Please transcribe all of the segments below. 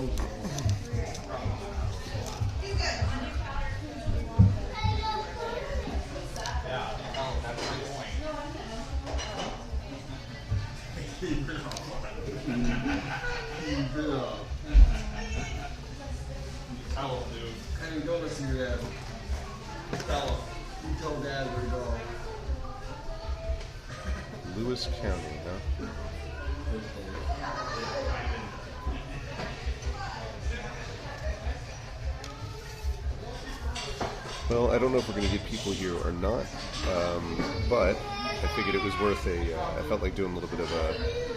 Hey, go listen to that. Tell him. You told Dad where to go. Lewis County, huh? Well, I don't know if we're going to get people here or not, but I figured it was worth I felt like doing a little bit of a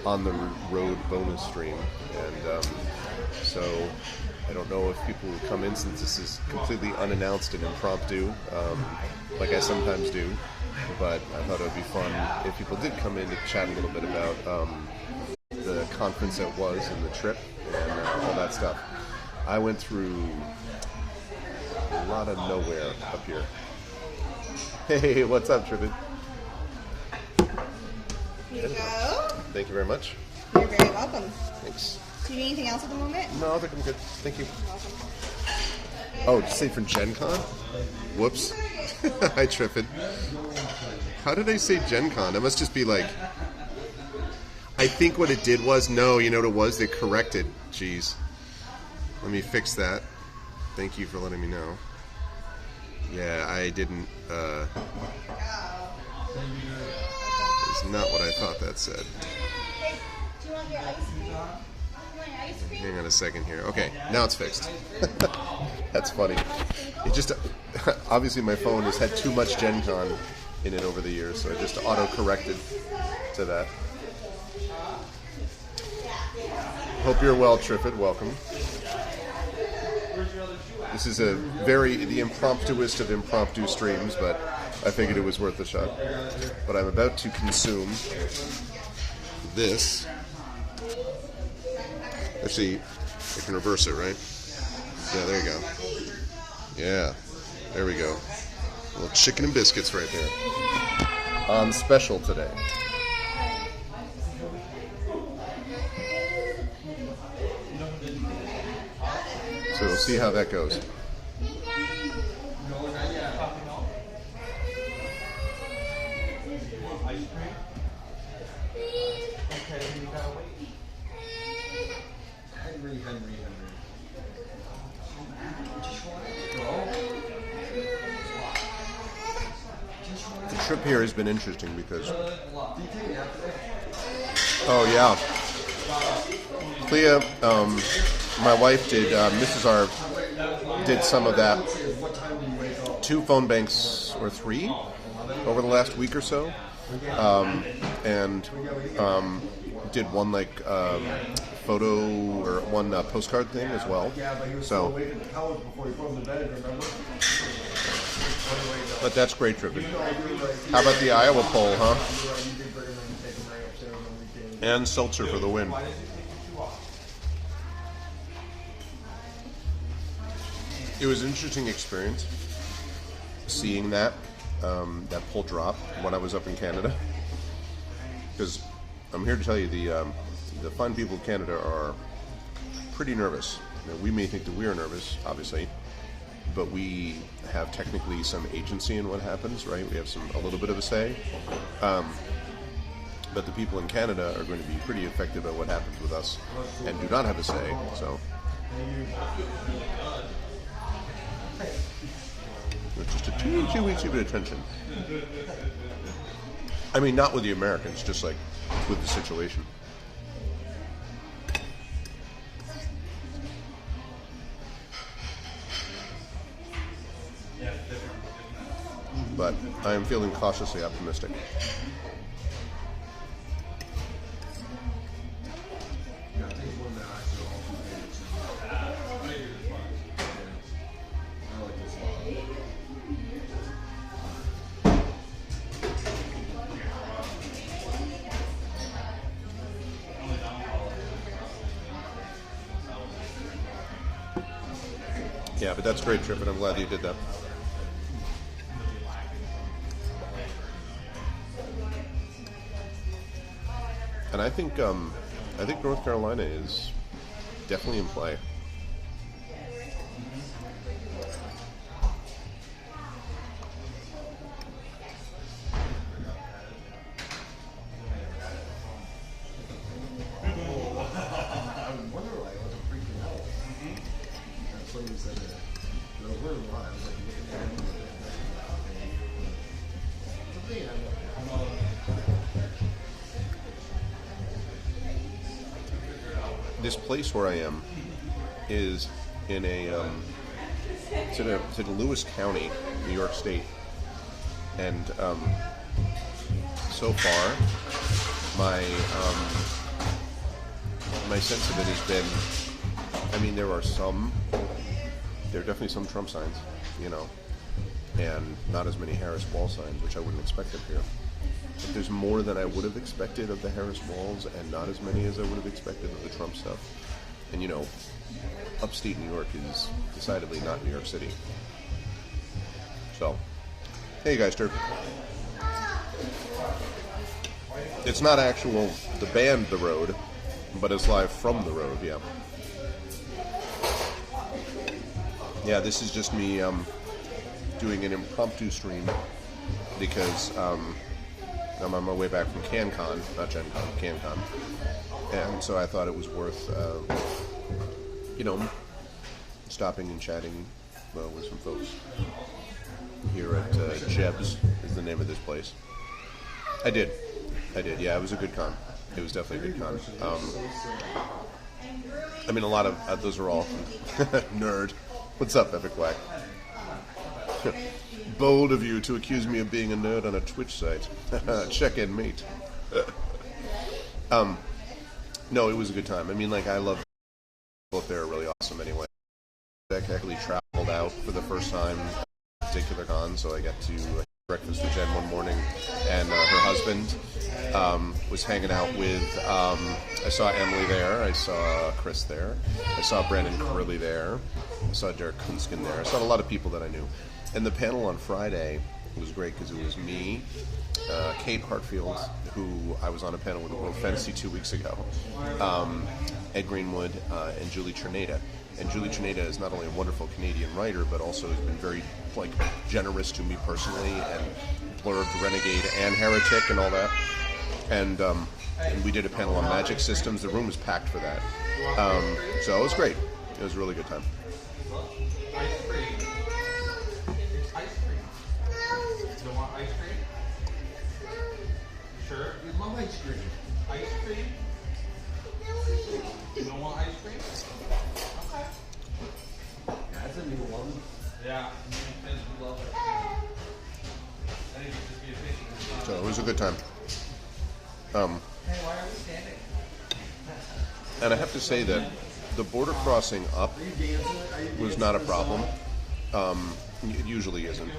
on-the-road bonus stream, and so I don't know if people will come in since this is completely unannounced and impromptu, like I sometimes do, but I thought it would be fun if people did come in to chat a little bit about the conference that was and the trip and all that stuff. I went through a lot of nowhere up here. Hey, what's up, Trippin? Here you go. Thank you very much. You're very welcome. Thanks. Do you need anything else at the moment? No, I think I'm good. Thank you. You're welcome. Oh, did you say from Gen Con? Whoops. Hi, Trippin. How did I say Gen Con? It must just be like... I think what it did was... No, you know what it was? They corrected. Jeez. Let me fix that. Thank you for letting me know. Yeah, I didn't... It's not what I thought that said. Hey, do you want your ice cream? You want your ice cream? Hang on a second here. Okay, now it's fixed. That's funny. It just... Obviously my phone has had too much Gen Con in it over the years, so I just auto-corrected to that. Hope you're well, Triffid. Welcome. This is the impromptuest of impromptu streams, but I figured it was worth a shot. But I'm about to consume this. Actually, I can reverse it, right? Yeah, there you go. Yeah, there we go. A little chicken and biscuits right there. On special today. So we'll see how that goes. Henry. The trip here has been interesting because... Oh, yeah. Clea, my wife did, did some of that. 2 phone banks, or 3, over the last week or so. And did one, photo, or one postcard thing as well. So... But that's great, Trippin. How about the Iowa poll, huh? And seltzer for the win. It was an interesting experience seeing that poll drop when I was up in Canada. Because I'm here to tell you the fine people of Canada are pretty nervous. You know, we may think that we are nervous, obviously, but we have technically some agency in what happens, right? We have a little bit of a say. But the people in Canada are going to be pretty affected by what happens with us and do not have a say, so. It's just a too weensy bit of tension. I mean, not with the Americans, just like with the situation. But I am feeling cautiously optimistic. Yeah, but that's a great trip, and I'm glad you did that. And I think North Carolina is definitely in play. this place where I am is in it's in Lewis County, New York State, and so far my sense of it has been, I mean, there are definitely some Trump signs, you know, and not as many Harris wall signs, which I wouldn't expect up here. But there's more than I would have expected of the Harris walls, and not as many as I would have expected of the Trump stuff. And you know, upstate New York is decidedly not New York City. So, hey guys, it's not actual the band The Road, but it's live from the road. Yeah. Yeah, this is just me doing an impromptu stream because I'm on my way back from CanCon, not Gen Con, CanCon, and so I thought it was worth, you know, stopping and chatting with some folks here at Jeb's is the name of this place. I did. Yeah, it was a good con. It was definitely a good con. I mean, a lot of those are all nerd. What's up, Epic Quack? Bold of you to accuse me of being a nerd on a Twitch site. Check in, mate. No, it was a good time. I mean, like, I love people up there are really awesome anyway. I actually traveled out for the first time at a particular con, so I got to breakfast with Jen one morning, and her husband was hanging out with, I saw Emily there, I saw Chris there, I saw Brandon Curley there, I saw Derek Kunskin there, I saw a lot of people that I knew. And the panel on Friday was great because it was me, Kate Hartfield, who I was on a panel with at World Fantasy 2 weeks ago, Ed Greenwood, and Julie Cherneda. And Julie Cherneda is not only a wonderful Canadian writer, but also has been very generous to me personally, and blurbed Renegade and Heretic and all that. And we did a panel on magic systems. The room was packed for that. So it was great. It was a really good time. Ice cream. It's ice cream. You don't want ice cream? Sure. You love ice cream. Ice cream? You don't want ice cream? Okay. That's a new one. Yeah. We love it. I think it's just be efficient. So it was a good time. Hey, why are we standing? And I have to say that the border crossing up was not a problem. It usually isn't.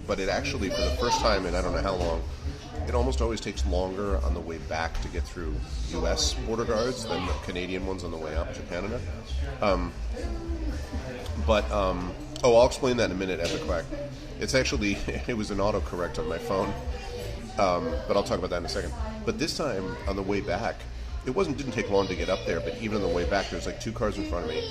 But it actually, for the first time in I don't know how long, it almost always takes longer on the way back to get through U.S. border guards than the Canadian ones on the way up to Canada. I'll explain that in a minute, Epic Quack. It's actually, it was an autocorrect on my phone, but I'll talk about that in a second. But this time, on the way back, it didn't take long to get up there, but even on the way back, there's like 2 cars in front of me.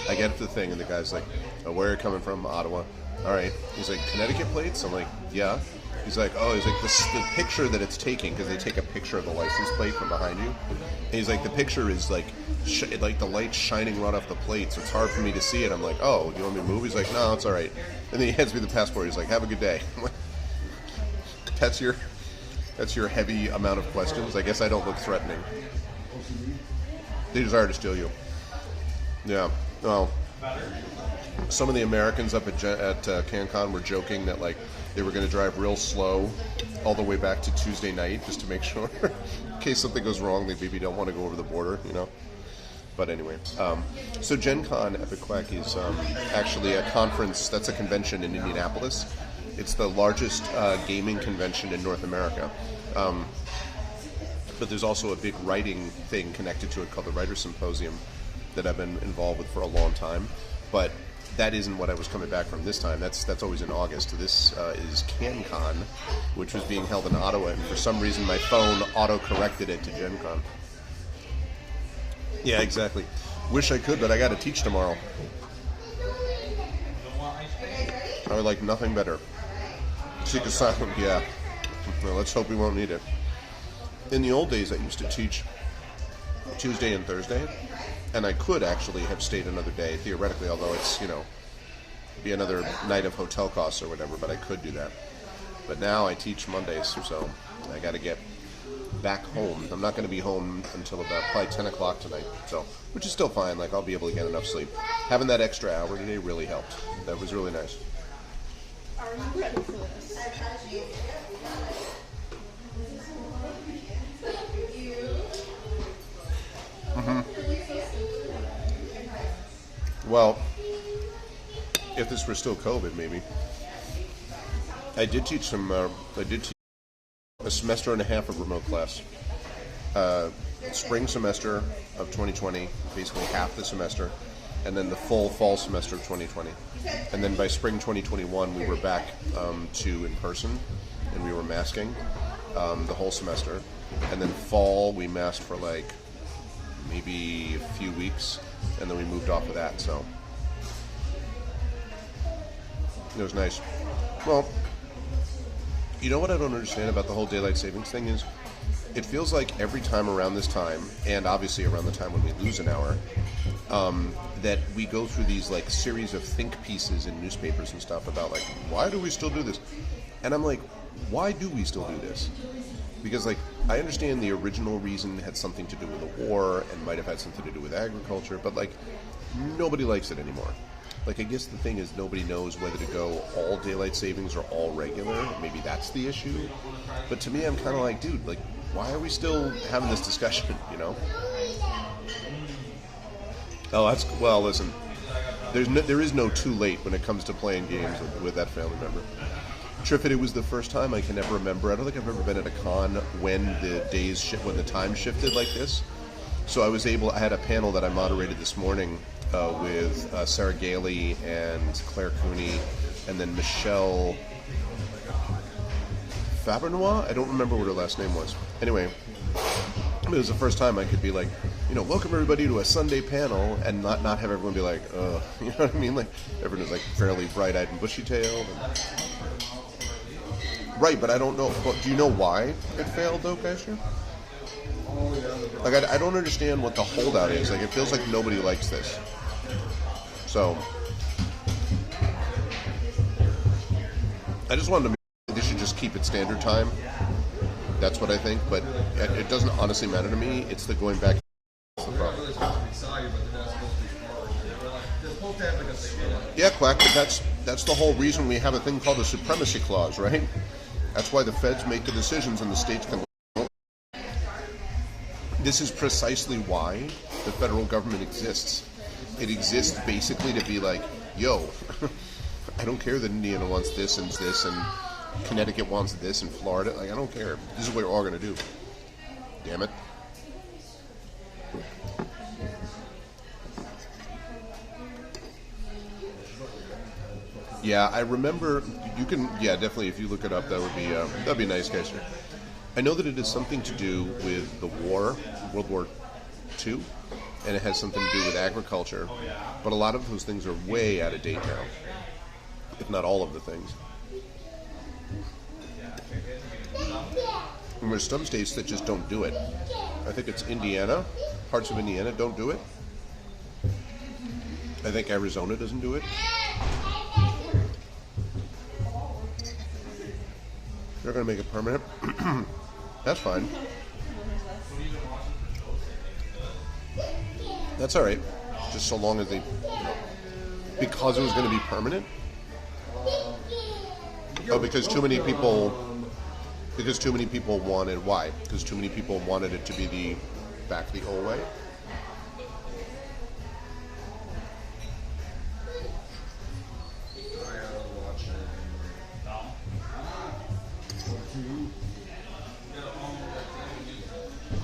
I get up to the thing, and the guy's like, oh, where are you coming from? Ottawa. All right. He's like, Connecticut plates? I'm like, yeah. He's like, oh, he's like, the picture that it's taking, because they take a picture of the license plate from behind you. And he's like, the picture is like, like the light shining right off the plate, so it's hard for me to see it. I'm like, oh, do you want me to move? He's like, no, it's all right. And then he hands me the passport. He's like, have a good day. That's your heavy amount of questions. I guess I don't look threatening. They desire to steal you. Yeah. Well, some of the Americans up at CanCon were joking that like they were going to drive real slow all the way back to Tuesday night just to make sure, in case something goes wrong, they maybe don't want to go over the border, you know. But anyway, so Gen Con Epic Quack is actually a conference. That's a convention in Indianapolis. It's the largest gaming convention in North America. But there's also a big writing thing connected to it called the Writers' Symposium that I've been involved with for a long time. But that isn't what I was coming back from this time. That's always in August. This is CanCon, which was being held in Ottawa, and for some reason my phone auto-corrected it to Gen Con. Yeah, exactly. Wish I could, but I got to teach tomorrow. I would like nothing better. Seek asylum, yeah. Well, let's hope we won't need it. In the old days, I used to teach Tuesday and Thursday, and I could actually have stayed another day, theoretically, although it's, be another night of hotel costs or whatever, but I could do that. But now I teach Mondays, so I got to get back home. I'm not going to be home until about probably 10 o'clock tonight, so which is still fine. Like, I'll be able to get enough sleep. Having that extra hour today really helped. That was really nice. Are you ready for this? Well, if this were still COVID, maybe. I did teach a semester and a half of remote class. Spring semester of 2020, basically half the semester, and then the full fall semester of 2020. And then by spring 2021, we were back to in person, and we were masking the whole semester. And then fall, we masked for like maybe a few weeks, and then we moved off of that, so it was nice. Well, you know what I don't understand about the whole daylight savings thing is, it feels like every time around this time, and obviously around the time when we lose an hour, that we go through these like series of think pieces in newspapers and stuff about like, why do we still do this? And I'm like, why do we still do this? Because like, I understand the original reason had something to do with the war and might have had something to do with agriculture, but like, nobody likes it anymore. Like, I guess the thing is nobody knows whether to go all daylight savings or all regular. Maybe that's the issue. But to me, I'm kind of like, dude, like, why are we still having this discussion, you know? Oh, that's, well, listen, there is no too late when it comes to playing games with that family member. Triffid, it was the first time I can ever remember. I don't think I've ever been at a con when when the time shifted like this. So I had a panel that I moderated this morning with Sarah Gailey and Claire Cooney, and then Michelle Fabernois? I don't remember what her last name was. Anyway, it was the first time I could be like, you know, welcome everybody to a Sunday panel, and not have everyone be like, ugh, you know what I mean? Like, everyone was like fairly bright-eyed and bushy-tailed. Right, but I don't know. But do you know why it failed, though, Kaiser? Like, I don't understand what the holdout is. Like, it feels like nobody likes this. So, I just wanted to. They should just keep it standard time. That's what I think. But it doesn't honestly matter to me. It's the going back. Yeah, Quack. But that's the whole reason we have a thing called a supremacy clause, right? That's why the feds make the decisions and the states can. This is precisely why the federal government exists. It exists basically to be like, yo, I don't care that Indiana wants this and Connecticut wants this and Florida. Like, I don't care. This is what we're all going to do. Damn it. Yeah, I remember. You can, yeah, definitely. If you look it up, that'd be nice, Kaiser. I know that it has something to do with the war, World War II, and it has something to do with agriculture. But a lot of those things are way out of date now, if not all of the things. And there's some states that just don't do it. I think it's Indiana. Parts of Indiana don't do it. I think Arizona doesn't do it. They're going to make it permanent. That's fine. That's all right. Just so long as they, because it was going to be permanent. Oh, because too many people wanted. Why? Because too many people wanted it to be back the old way.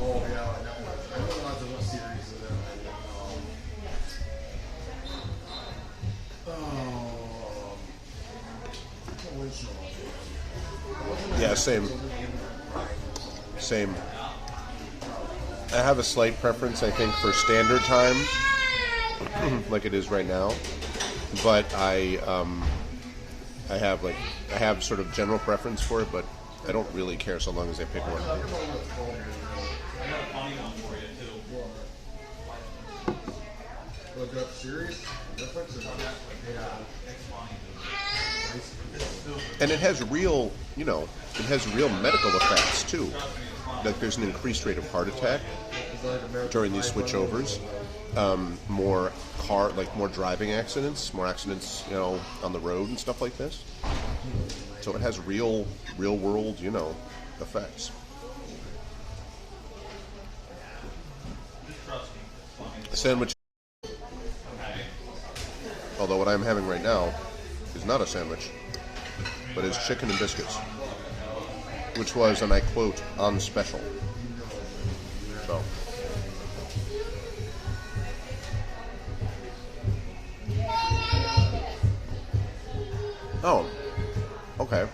Oh yeah, I know lots of series of them. Yeah, same. I have a slight preference, I think, for standard time, like it is right now. But I have sort of general preference for it, but I don't really care so long as I pick one. I got a funny one for you too. Look up series? Netflix or And it has real, medical effects too. like there's an increased rate of heart attack It's like American during these Pie switchovers. More more driving accidents, more accidents, on the road and stuff like this. So it has real world, effects. A sandwich. Although what I'm having right now is not a sandwich, but is chicken and biscuits, which was, and I quote, on special. So. Oh, okay.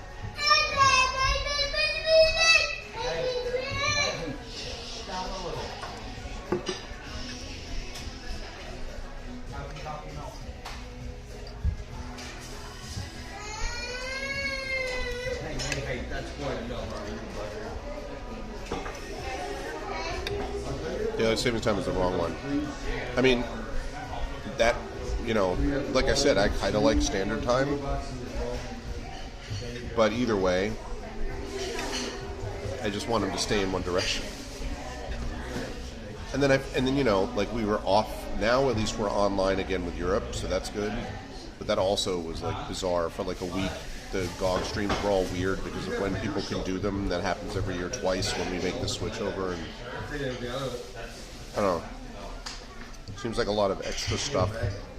Hey, that's quite enough. Daylight savings time is the wrong one. I mean, that, like I said, I kind of like standard time. But either way, I just want them to stay in one direction. And then like we were off. Now at least we're online again with Europe, so that's good. But that also was like bizarre for like a week. The GOG streams were all weird because of when people can do them. That happens every year twice when we make the switch over. And I don't know. Seems like a lot of extra stuff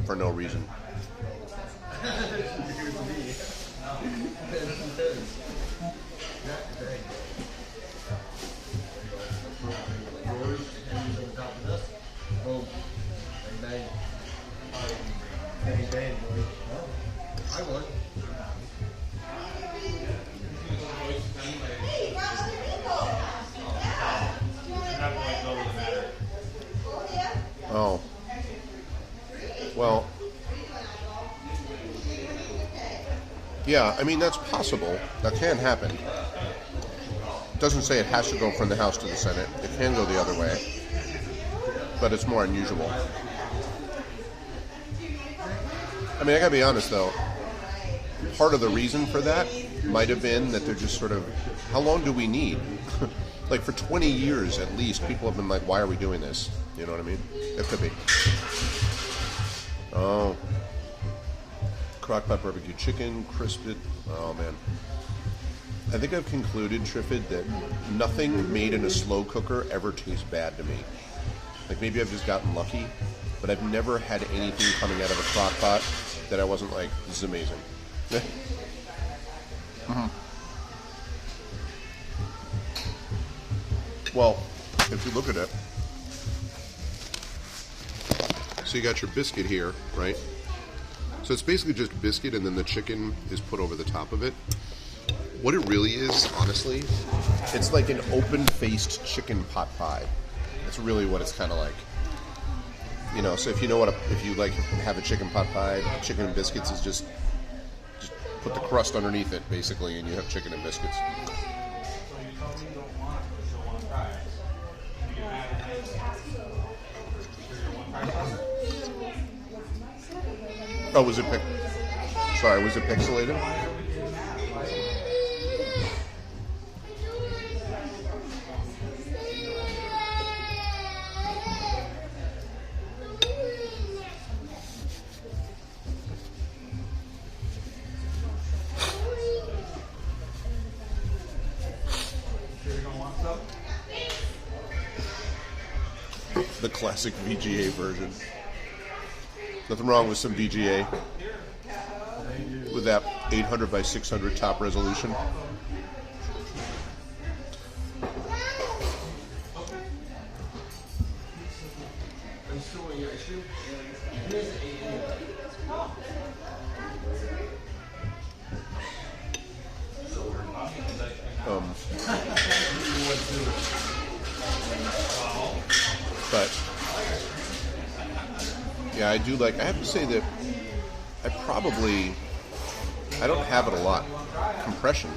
for no reason. I would. Oh. Well. Yeah, I mean, that's possible. That can happen. It doesn't say it has to go from the House to the Senate. It can go the other way. But it's more unusual. I mean, I gotta be honest, though. Part of the reason for that might have been that they're just sort of, how long do we need? Like, for 20 years at least, people have been like, why are we doing this? You know what I mean? It could be. Oh. Crock-pot barbecue chicken, crisped. Oh, man. I think I've concluded, Triffid, that nothing made in a slow cooker ever tastes bad to me. Like, maybe I've just gotten lucky, but I've never had anything coming out of a crock-pot that I wasn't like, this is amazing. Mm-hmm. Well, if you look at it, so you got your biscuit here, right? So it's basically just biscuit and then the chicken is put over the top of it. What it really is, honestly, it's like an open-faced chicken pot pie. That's really what it's kind of like. You know, so if you know if you like have a chicken pot pie, chicken and biscuits is just put the crust underneath it, basically, and you have chicken and biscuits. Oh, was it sorry, was it pixelated? The classic VGA version. Nothing wrong with some VGA with that 800 by 600 top resolution. But yeah, I do like. I have to say that I don't have it a lot. Compression.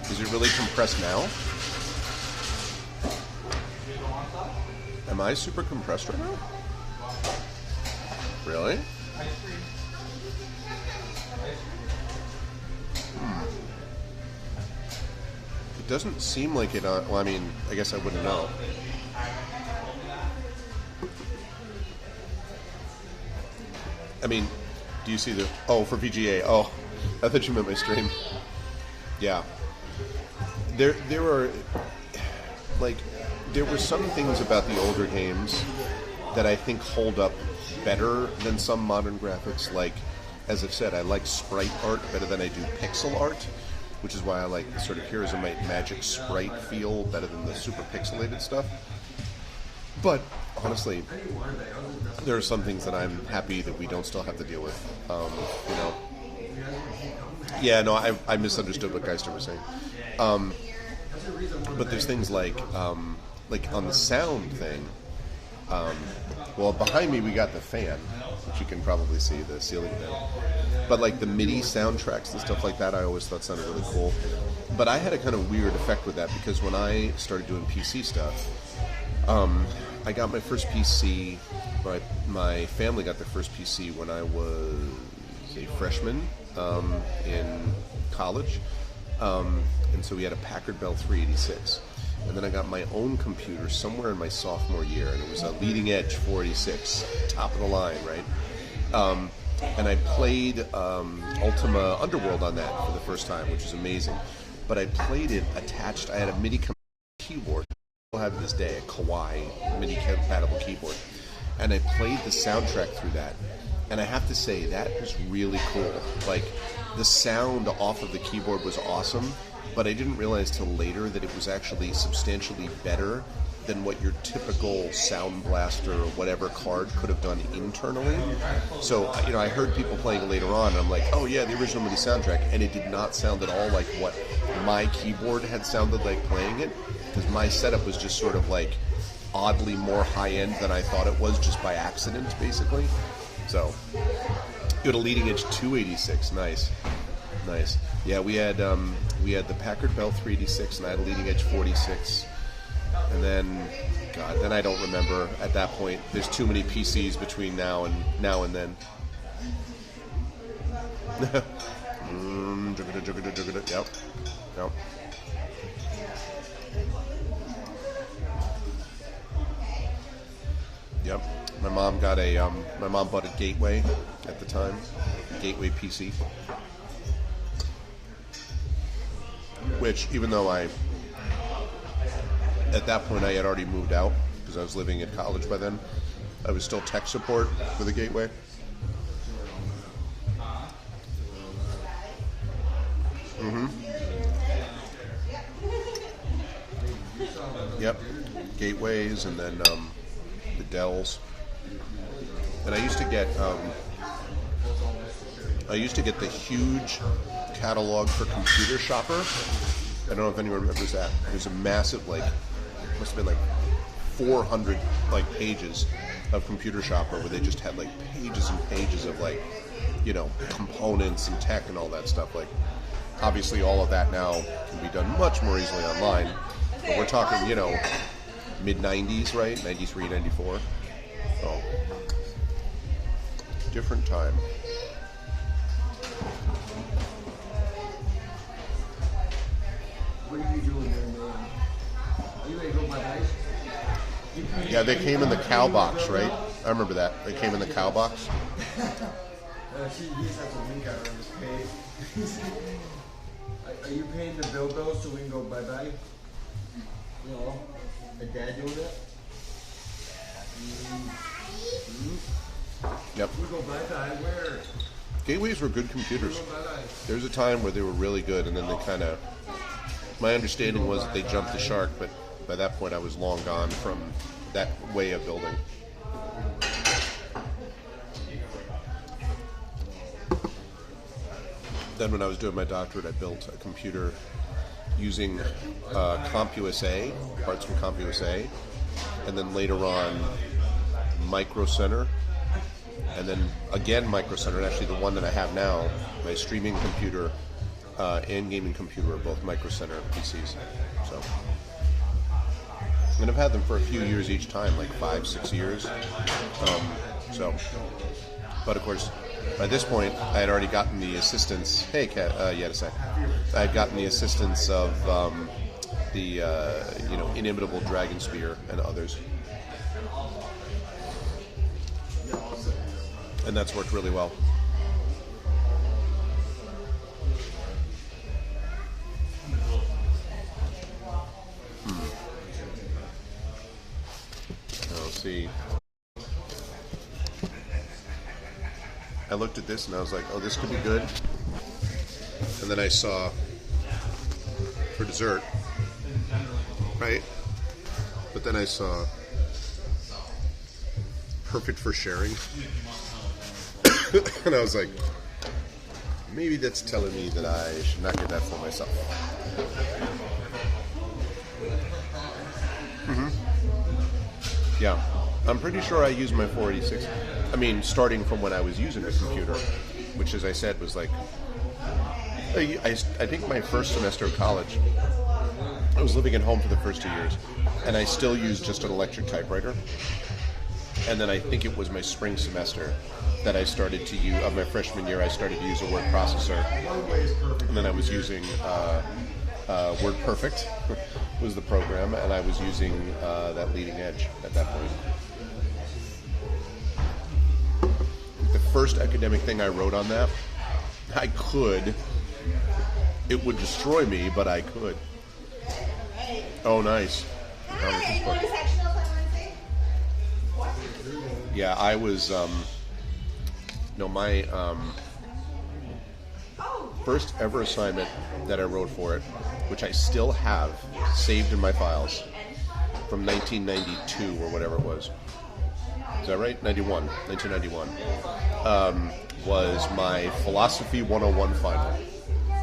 Is it really compressed now? Am I super compressed right now? Really? It doesn't seem like it on... Well, I mean, I guess I wouldn't know. I mean, do you see the... Oh, for VGA. Oh, I thought you meant my stream. Yeah. There are... Like, there were some things about the older games that I think hold up better than some modern graphics. Like, as I've said, I like sprite art better than I do pixel art, which is why I like the sort of Heroes of Might and Magic sprite feel better than the super pixelated stuff. But, honestly, there are some things that I'm happy that we don't still have to deal with. You know. Yeah, no, I misunderstood what Geister was saying. But there's things like on the sound thing. Well, behind me we got the fan, which you can probably see, the ceiling fan. But like the MIDI soundtracks and stuff like that, I always thought sounded really cool. But I had a kind of weird effect with that because when I started doing PC stuff, I got my first PC, but my family got their first PC when I was a freshman in college. And so we had a Packard Bell 386. And then I got my own computer somewhere in my sophomore year, and it was a leading edge 486, top of the line, right? And I played Ultima Underworld on that for the first time, which is amazing. But I played it attached. I had a MIDI keyboard. I still have to this day a Kawai MIDI compatible keyboard, and I played the soundtrack through that. And I have to say that was really cool. Like the sound off of the keyboard was awesome, but I didn't realize till later that it was actually substantially better than what your typical Sound Blaster or whatever card could have done internally. So, you know, I heard people playing it later on, and I'm like, oh yeah, the original MIDI soundtrack, and it did not sound at all like what my keyboard had sounded like playing it, because my setup was just sort of like oddly more high-end than I thought it was just by accident, basically. So, you had a leading edge 286, nice. Yeah, we had the Packard Bell 386, and I had a leading edge 46. And then, God, then I don't remember at that point. There's too many PCs between now and then. Yep. Yep. My mom bought a Gateway at the time, Gateway PC. Which, even though at that point I had already moved out because I was living at college by then, I was still tech support for the Gateway. Yep, Gateways, and then the Dells. And I used to get the huge catalog for Computer Shopper. I don't know if anyone remembers that. There's a massive, like, must have been like 400 like pages of Computer Shopper where they just had like pages and pages of like, you know, components and tech and all that stuff. Like, obviously all of that now can be done much more easily online. But we're talking, you know, mid-90s, right? 93, 94. So, different time. What are you doing there, man? Are you ready to go by ice? Yeah, they came in the cow box, right? I remember that. They came in the cow box. He just has a link out on his page. Are you paying the bill though so we can go bye-bye? No. A dad doing it? Yep. We go bye-bye. Where? Gateways were good computers. Go bye-bye. There was a time where they were really good, and then they kind of... My understanding was that they jumped the shark, but by that point I was long gone from that way of building. Then when I was doing my doctorate, I built a computer using CompUSA, parts from CompUSA, and then later on Micro Center, and then again Micro Center, and actually the one that I have now, my streaming computer and gaming computer are both Micro Center PCs. So, and I've had them for a few years each time, like 5-6 years. But of course, by this point, I had already gotten the assistance. Hey, Kat, you had a sec. I had gotten the assistance of the inimitable Dragon Spear and others. And that's worked really well. Let's see. I looked at this and I was like, oh, this could be good. And then I saw, for dessert, right? But then I saw perfect for sharing. And I was like, maybe that's telling me that I should not get that for myself. Yeah, I'm pretty sure I used my 486. I mean, starting from when I was using a computer, which, as I said, was like, I think my first semester of college, I was living at home for the first 2 years, and I still used just an electric typewriter. And then I think it was my spring semester that I started to use, of my freshman year, I started to use a word processor. And then I was using WordPerfect was the program, and I was using that leading edge at that point. The first academic thing I wrote on that, I could. It would destroy me, but I could. Oh, nice. Hi, going to sectionals on Wednesday? Yeah, I was, my first ever assignment that I wrote for it, which I still have saved in my files, from 1992 or whatever it was. Is that right? 1991. Was my Philosophy 101 final.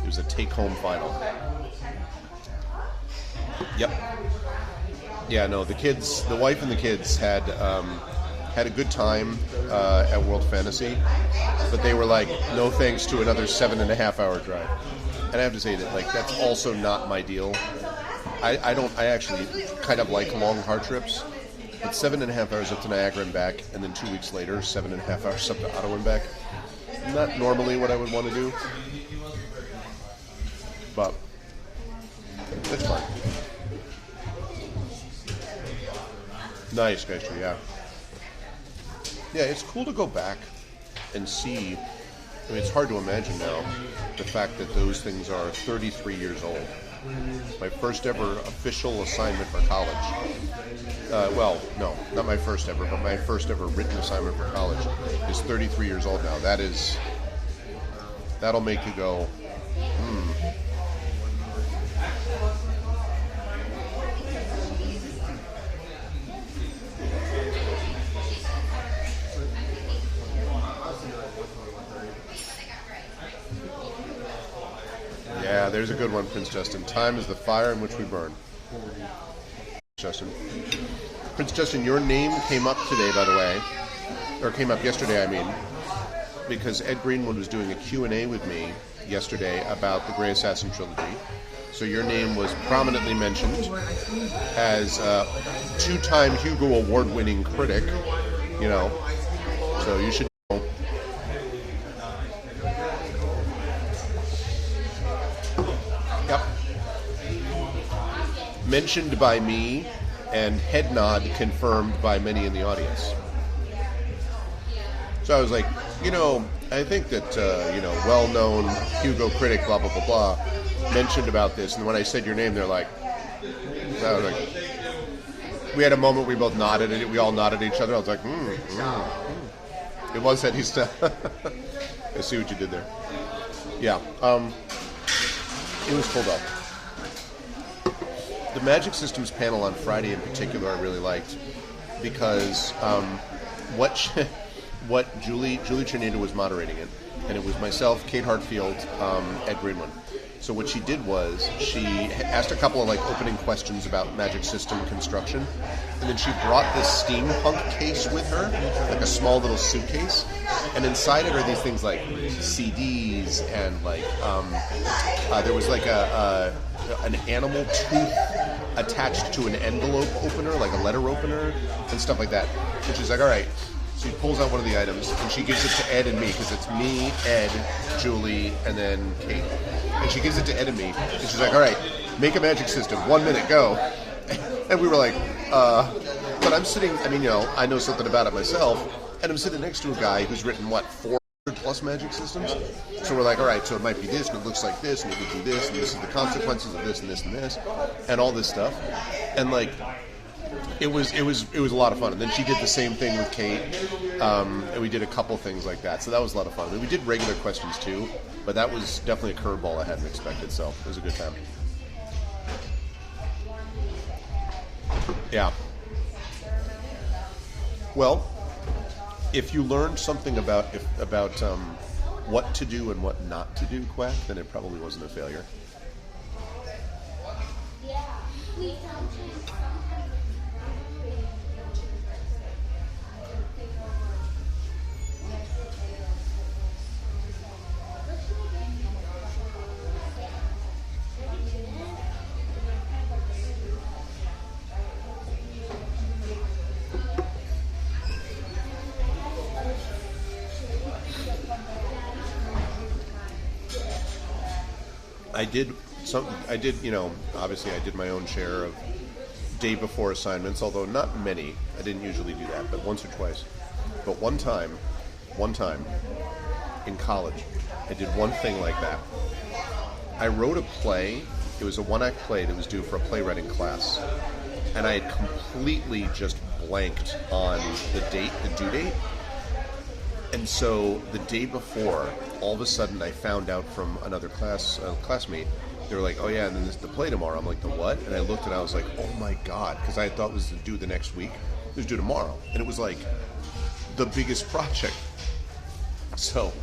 It was a take-home final. Yep. Yeah, no, the wife and the kids had a good time at World Fantasy, but they were like, no thanks to another 7.5-hour drive. And I have to say that, like, that's also not my deal. I actually kind of like long, hard trips. But 7.5 hours up to Niagara and back, and then 2 weeks later, 7.5 hours up to Ottawa and back. Not normally what I would want to do, but it's fine. Nice, Geisler, yeah. Yeah, it's cool to go back and see. I mean, it's hard to imagine now the fact that those things are 33 years old. My first ever official assignment for college. Well, no, not my first ever, but my first ever written assignment for college is 33 years old now. That'll make you go, Yeah, there's a good one, Prince Justin. Time is the fire in which we burn. Justin. Prince Justin, your name came up today, by the way. Or came up yesterday, I mean. Because Ed Greenwood was doing a Q&A with me yesterday about the Grey Assassin trilogy. So your name was prominently mentioned as a two-time Hugo Award-winning critic. You know. So you should know. Yep. Mentioned by me and head nod confirmed by many in the audience. So I was like, I think that, well-known Hugo critic, blah, blah, blah, blah, mentioned about this. And when I said your name, they're like, I was like, we had a moment we both nodded, and we all nodded at each other. I was like, It was that he's, I see what you did there. Yeah, it was pulled up. The Magic Systems panel on Friday in particular I really liked because what Julie Trinita was moderating it, and it was myself, Kate Hartfield, Ed Greenwood. So what she did was she asked a couple of opening questions about Magic System construction, and then she brought this steampunk case with her, like a small little suitcase, and inside it are these things like CDs and there was an animal tooth attached to an envelope opener, like a letter opener, and stuff like that. And she's like, all right. So she pulls out one of the items, and she gives it to Ed and me, because it's me, Ed, Julie, and then Kate. And she gives it to Ed and me, and she's like, all right, make a magic system, 1 minute, go. And we were like, but I'm sitting, I mean, I know something about it myself, and I'm sitting next to a guy who's written, 400 plus magic systems? So we're like, all right, so it might be this, and it looks like this, and it could do this, and this is the consequences of this, and this, and this, and all this stuff. And, like, it was a lot of fun. And then she did the same thing with Kate, and we did a couple things like that. So that was a lot of fun. I mean, we did regular questions, too, but that was definitely a curveball I hadn't expected, so it was a good time. Yeah. Well, if you learned something about what to do and what not to do, Quack, then it probably wasn't a failure. Obviously I did my own share of day before assignments, although not many. I didn't usually do that, but once or twice. But one time in college, I did one thing like that. I wrote a play. It was a one-act play that was due for a playwriting class. And I had completely just blanked on the due date. And so the day before, all of a sudden I found out from another classmate, they were like, oh yeah, and then there's the play tomorrow. I'm like, the what? And I looked and I was like, oh my God, because I thought it was due the next week. It was due tomorrow. And it was like the biggest project. So,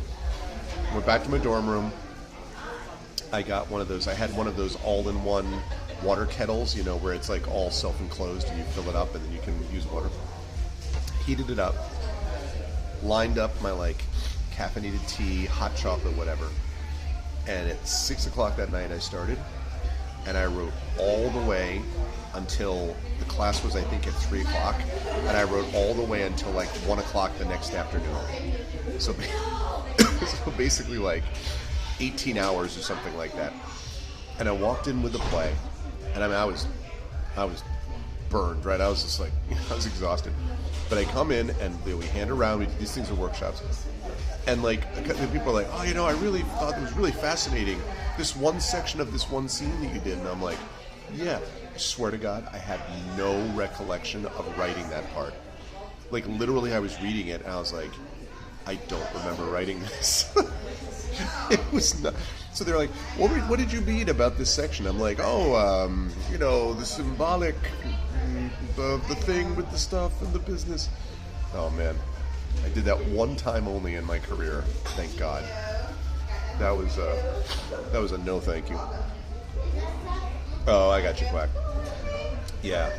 went back to my dorm room. I got one of those, I had one of those all-in-one water kettles, where it's like all self-enclosed and you fill it up and then you can use water. Heated it up. Lined up my caffeinated tea, hot chocolate, whatever. And at 6 o'clock that night I started, and I wrote all the way until the class was, I think, at 3 o'clock, and I wrote all the way until 1 o'clock the next afternoon. So, so basically 18 hours or something like that. And I walked in with the play, and I was burned, right? I was just I was exhausted. But I come in and we hand around. These things are workshops, and the people are like, "Oh, I really thought it was really fascinating. This one section of this one scene that you did." And I'm like, "Yeah, I swear to God, I had no recollection of writing that part. Literally, I was reading it and I was like, I don't remember writing this." It was not. So they're like, "What did you mean about this section?" I'm like, the symbolic." The thing with the stuff and the business. Oh man, I did that one time only in my career. Thank God. That was a no thank you. Oh, I got you, Quack. Yeah,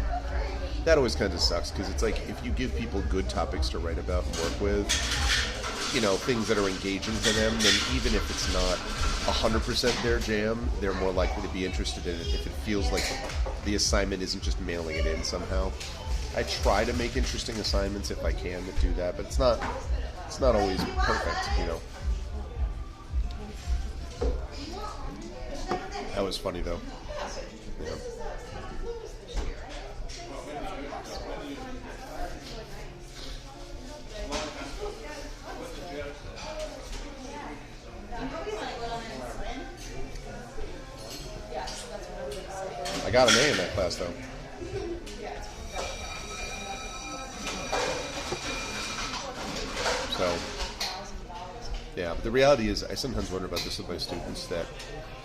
that always kind of sucks because it's if you give people good topics to write about and work with, things that are engaging for them, then even if it's not 100% their jam, they're more likely to be interested in it if it feels like the assignment isn't just mailing it in somehow. I try to make interesting assignments if I can to do that, but it's not always perfect, That was funny though. Yeah. I got an A in that class, though. So, yeah, but the reality is, I sometimes wonder about this with my students, that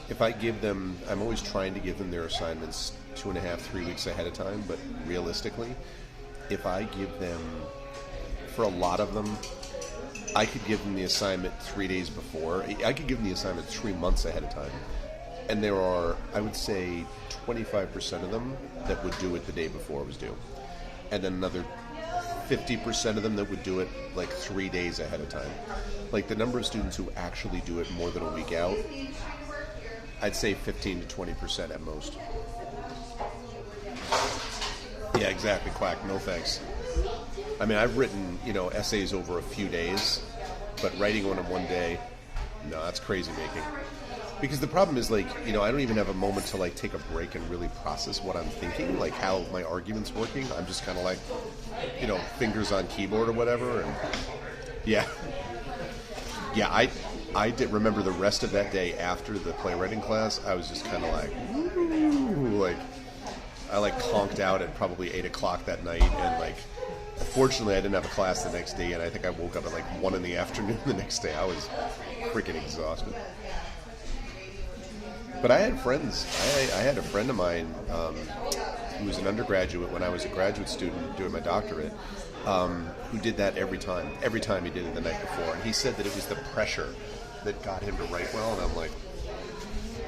if I give them, I'm always trying to give them their assignments 2.5, 3 weeks ahead of time, but realistically, if I give them, for a lot of them, I could give them the assignment 3 days before. I could give them the assignment 3 months ahead of time. And there are, I would say, 25% of them that would do it the day before it was due. And then another 50% of them that would do it 3 days ahead of time. The number of students who actually do it more than a week out, I'd say 15 to 20% at most. Yeah, exactly, Quack. No thanks. I mean, I've written, essays over a few days, but writing one in one day, no, that's crazy making. Because the problem is, like, you know, I don't even have a moment to, like, take a break and really process what I'm thinking, like how my argument's working. I'm just kind of like, you know, fingers on keyboard or whatever. And yeah. Yeah, I did remember the rest of that day after the playwriting class. I was just kind of like, woo, like, I like conked out at probably 8 o'clock that night, and like, fortunately I didn't have a class the next day, and I think I woke up at like 1 in the afternoon the next day. I was freaking exhausted. But I had friends. I had a friend of mine who was an undergraduate when I was a graduate student doing my doctorate, who did that every time. Every time he did it the night before. And he said that it was the pressure that got him to write well. And I'm like,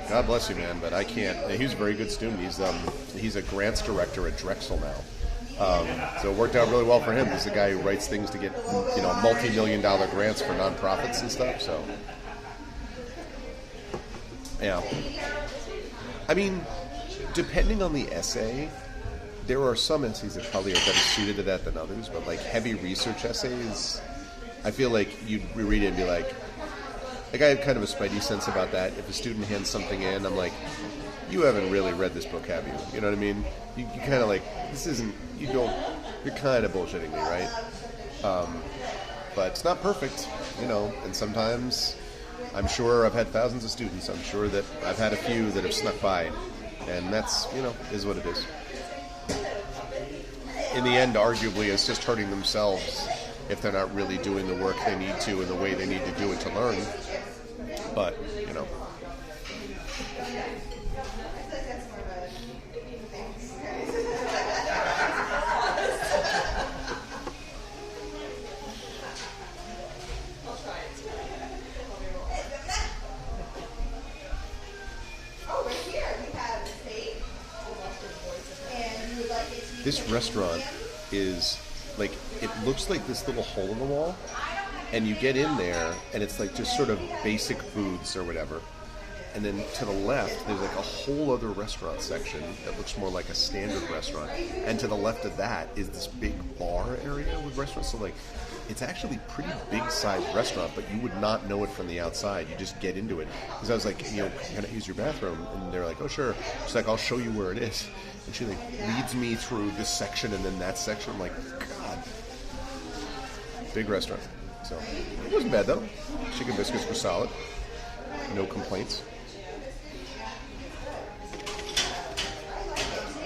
God bless you, man, but I can't. He was a very good student. He's a grants director at Drexel now. So it worked out really well for him. He's the guy who writes things to get, you know, multi-million-dollar grants for nonprofits and stuff. So, yeah. I mean, depending on the essay, there are some essays that probably are better suited to that than others. But like heavy research essays, I feel like you'd reread it and be like I have kind of a spidey sense about that. If a student hands something in, I'm like, you haven't really read this book, have you? You know what I mean? You kind of like, this isn't, you're kind of bullshitting me, right? But it's not perfect, you know, and sometimes, I'm sure I've had thousands of students, I'm sure that I've had a few that have snuck by, and that's, you know, is what it is. In the end, arguably, it's just hurting themselves if they're not really doing the work they need to in the way they need to do it to learn. But, you know. This restaurant is like, it looks like this little hole in the wall, and you get in there and it's like just sort of basic foods or whatever, and then to the left there's like a whole other restaurant section that looks more like a standard restaurant, and to the left of that is this big bar area with restaurants. So like, it's actually pretty big sized restaurant, but you would not know it from the outside. You just get into it. Because I was like, you know, can I use your bathroom? And they're like, oh sure. She's like, I'll show you where it is. And she like leads me through this section and then that section. I'm like, God. Big restaurant. So it wasn't bad though. Chicken biscuits were solid. No complaints.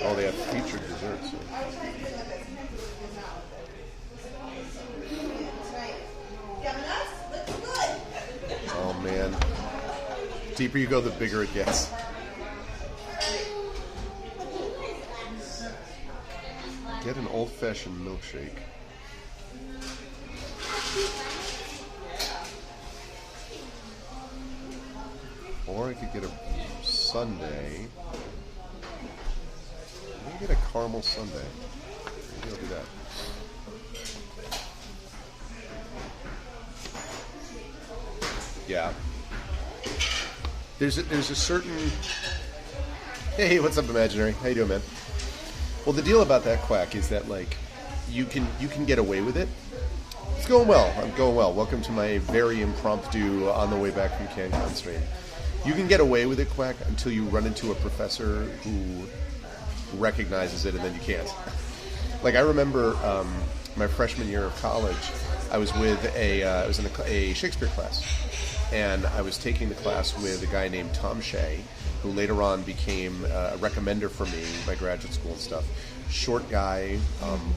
Oh, they have featured desserts. So. Oh man. Deeper you go, the bigger it gets. Get an old-fashioned milkshake. Or I could get a sundae. Maybe get a caramel sundae. Maybe I'll do that. Yeah. There's a certain... Hey, what's up, Imaginary? How you doing, man? Well, the deal about that, Quack, is that, like, you can get away with it. It's going well. I'm going well. Welcome to my very impromptu on the way back from CanCon stream. You can get away with it, Quack, until you run into a professor who recognizes it, and then you can't. Like, I remember my freshman year of college, I was with I was in a Shakespeare class, and I was taking the class with a guy named Tom Shea, who later on became a recommender for me in my graduate school and stuff. Short guy,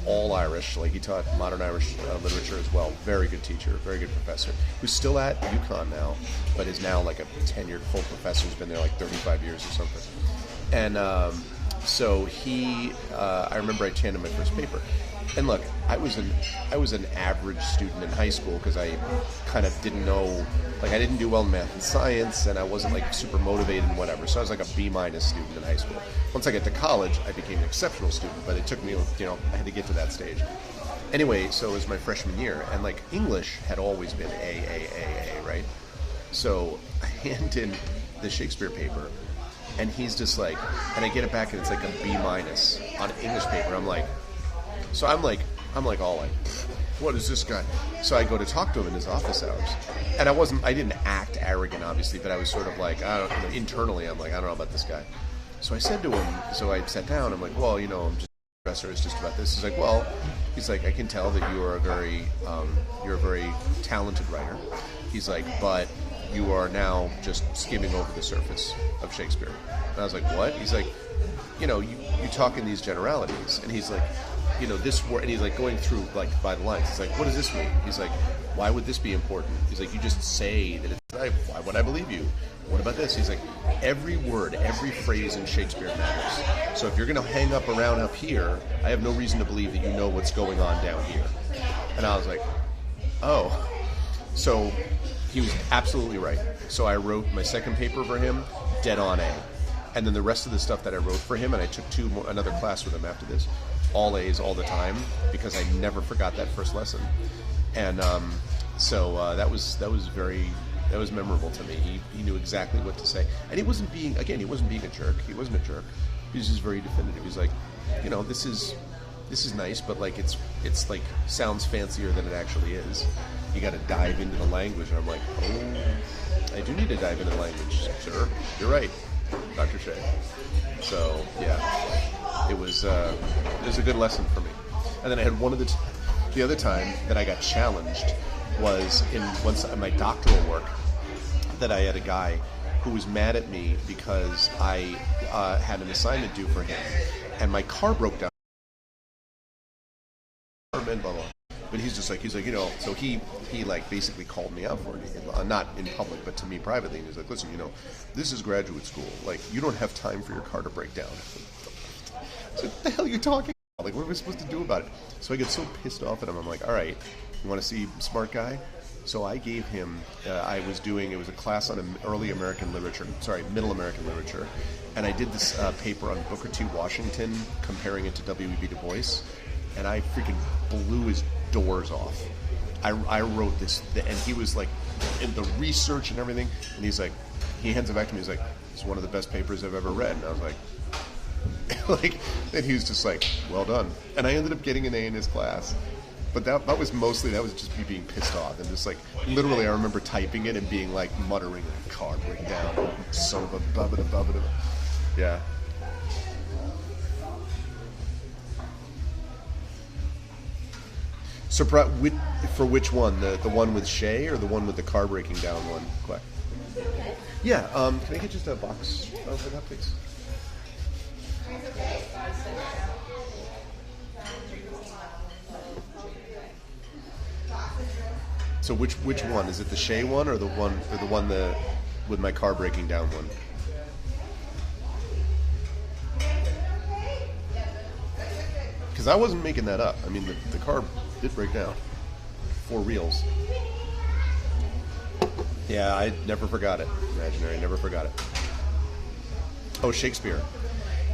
all Irish, like he taught modern Irish literature as well. Very good teacher, very good professor, who's still at UConn now, but is now like a tenured full professor who's been there like 35 years or something. And so he, I remember I handed him my first paper. And look, I was an average student in high school because I kind of didn't know, like I didn't do well in math and science, and I wasn't like super motivated and whatever. So I was like a B- student in high school. Once I got to college, I became an exceptional student, but it took me, you know, I had to get to that stage. Anyway, so it was my freshman year, and like English had always been A, right? So I hand in the Shakespeare paper, and he's just like, and I get it back, and it's like a B- on English paper. I'm like all like, what is this guy? So I go to talk to him in his office hours, and I didn't act arrogant, obviously, but I was sort of like, internally, I'm like, I don't know about this guy. So I said to him, so I sat down, I'm like, well, I'm just a professor, it's just about this. He's like, well, I can tell that you are you're a very talented writer. He's like, but you are now just skimming over the surface of Shakespeare. And I was like, what? He's like, you talk in these generalities, and he's like, this word, and he's like going through like by the lines. He's like, what does this mean? He's like, why would this be important? He's like, you just say that it's, why would I believe you? What about this? He's like, every word, every phrase in Shakespeare matters. So if you're going to hang up around up here, I have no reason to believe that you know what's going on down here. And I was like, oh. So he was absolutely right. So I wrote my second paper for him, dead on A. And then the rest of the stuff that I wrote for him, and I took another class with him after this, all A's all the time, because I never forgot that first lesson. And that was memorable to me. He knew exactly what to say, and he wasn't being a jerk. He wasn't a jerk. He was just very definitive. He's like, this is nice, but like it's like sounds fancier than it actually is. You got to dive into the language, and I'm like, oh, I do need to dive into the language. Sure, you're right, Dr. Shea. So yeah, it was a good lesson for me. And then I had one of the other time that I got challenged was in my doctoral work, that I had a guy who was mad at me because I had an assignment due for him, and my car broke down. Blah, blah. But he's like, so he like basically called me out for it, not in public, but to me privately. And he's like, listen, this is graduate school. Like, you don't have time for your car to break down. So what the hell are you talking about? Like, what are we supposed to do about it? So I get so pissed off at him. I'm like, all right, you want to see smart guy? So I gave him, it was a class on middle American literature, and I did this paper on Booker T. Washington, comparing it to W.E.B. Du Bois, and I freaking blew his doors off. I wrote this, and he was like, in the research and everything, and he's like, he hands it back to me, he's like, it's one of the best papers I've ever read, and I was like, and he was just like, well done. And I ended up getting an A in his class. But that was just me being pissed off, and just like literally I remember typing it and being like muttering, car break down, son of a bubba. Yeah. So for which one? The one with Shay or the one with the car breaking down one? Quick. Yeah. Can I get just a box of that, please? So which one? Is it the Shay one or the one with my car breaking down one? Because I wasn't making that up. I mean, the car did break down. 4 reels. Yeah, I never forgot it. Imaginary, never forgot it. Oh, Shakespeare.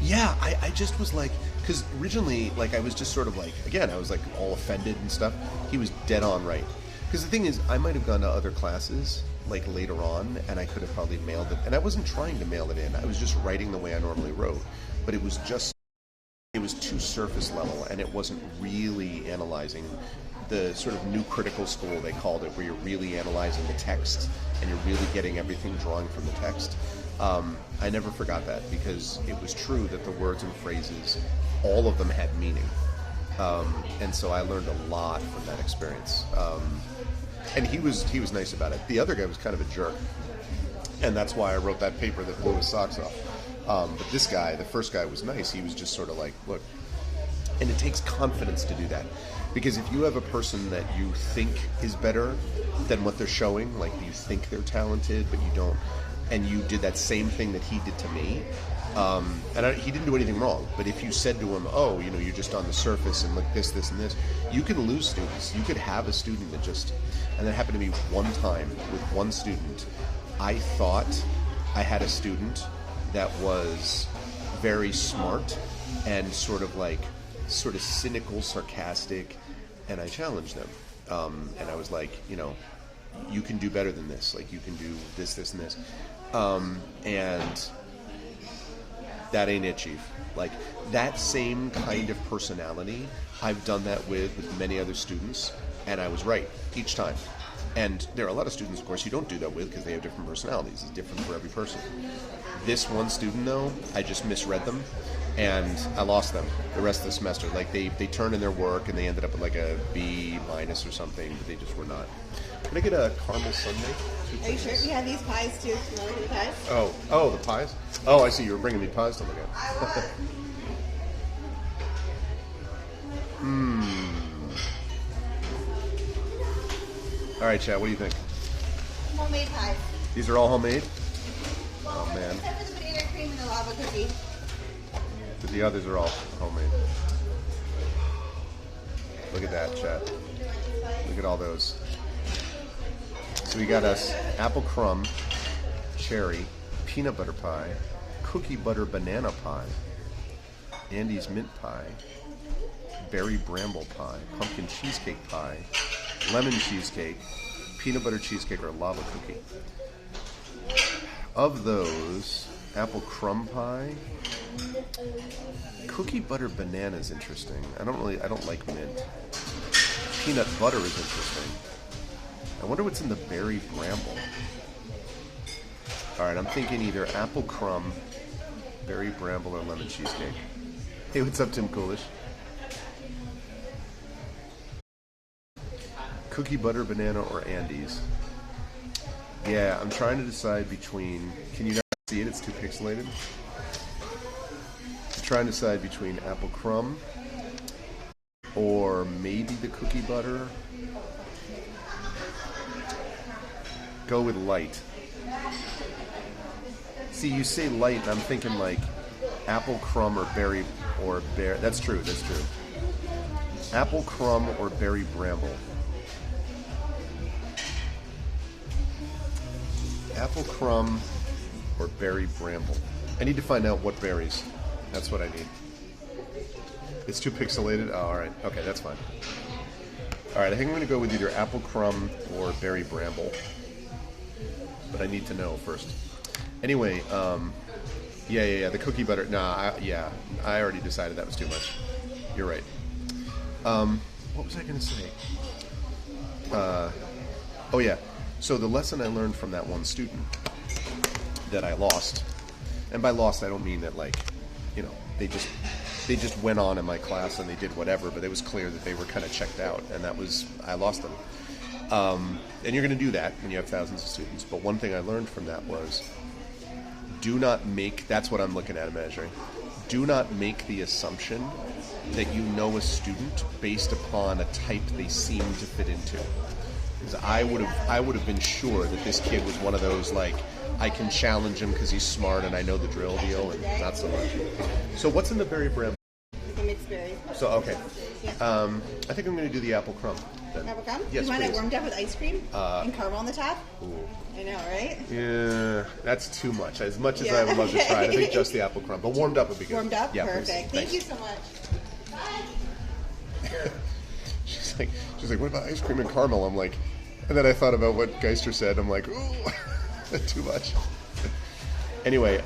Yeah, I just was like, because originally, like, I was just sort of like, again, I was like all offended and stuff. He was dead on right. Because the thing is, I might have gone to other classes, like, later on, and I could have probably mailed it. And I wasn't trying to mail it in. I was just writing the way I normally wrote. But it was too surface level, and it wasn't really analyzing the sort of new critical school, they called it, where you're really analyzing the text, and you're really getting everything drawing from the text. I never forgot that, because it was true that the words and phrases, all of them had meaning. And so I learned a lot from that experience. And he was nice about it. The other guy was kind of a jerk, and that's why I wrote that paper that blew his socks off. But this guy, the first guy, was nice. He was just sort of like, look, and it takes confidence to do that. Because if you have a person that you think is better than what they're showing, like you think they're talented, but you don't, and you did that same thing that he did to me, he didn't do anything wrong, but if you said to him, oh, you're just on the surface and like this, and this, you can lose students. You could have a student that just, and that happened to me one time with one student. I thought I had a student that was very smart and sort of cynical, sarcastic, and I challenged them. And I was like, you can do better than this. Like, you can do this, and this. And that ain't it, Chief. Like, that same kind of personality, I've done that with many other students. And I was right each time. And there are a lot of students, of course, you don't do that with because they have different personalities. It's different for every person. This one student, though, I just misread them, and I lost them the rest of the semester. Like, they turned in their work, and they ended up with like a B- or something, but they just were not. Can I get a caramel sundae? Are you sure? We have these pies too. You want to look at the pies? Oh, the pies? Oh, I see. You were bringing me pies to look at. All right, Chad, what do you think? Homemade pies. These are all homemade? Well, Oh, man. except for the banana cream and the lava cookie. But the others are all homemade. Look at that, Chad. Look at all those. So we got us apple crumb, cherry, peanut butter pie, cookie butter banana pie, Andy's mint pie, berry bramble pie, pumpkin cheesecake pie, lemon cheesecake, peanut butter cheesecake, or lava cookie. Of those, apple crumb pie, cookie butter banana is interesting. I don't like mint. Peanut butter is interesting. I wonder what's in the berry bramble. All right, I'm thinking either apple crumb, berry bramble, or lemon cheesecake. Hey, what's up, Tim Coolish? Cookie butter banana or Andes? Yeah, I'm trying to decide between. Can you not see it? It's too pixelated. I'm trying to decide between apple crumb or maybe the cookie butter. Go with light. See, you say light, and I'm thinking like apple crumb or berry or bear. That's true. That's true. Apple crumb or berry bramble. Apple crumb or berry bramble. I need to find out what berries. That's what I need. It's too pixelated? Oh, alright. Okay, that's fine. Alright, I think I'm going to go with either apple crumb or berry bramble. But I need to know first. Anyway, yeah, the cookie butter. Nah, I already decided that was too much. You're right. What was I going to say? Oh yeah. So the lesson I learned from that one student that I lost, and by lost I don't mean that like, you know, they just went on in my class and they did whatever, but it was clear that they were kind of checked out, and I lost them. And you're going to do that when you have thousands of students. But one thing I learned from that was, do not make, that's what I'm looking at measuring, do not make the assumption that you know a student based upon a type they seem to fit into. Because I would have been sure that this kid was one of those, like, I can challenge him because he's smart and I know the drill deal, and not so much. So what's in the berry bramble? The mixed berry. So, okay. Yeah. I think I'm going to do the apple crumb then. Apple crumb? Yes, you want please. it warmed up with ice cream and caramel on the top? Ooh. I know, right? Yeah, that's too much. As much as Yeah. I would love to try it, I think just the apple crumb. But warmed up would be good. Warmed up? Yeah, Perfect. please. Thank you so much. Bye. She's like, what about ice cream and caramel? I'm like, and then I thought about what Geister said. I'm like, ooh, too much. Anyway,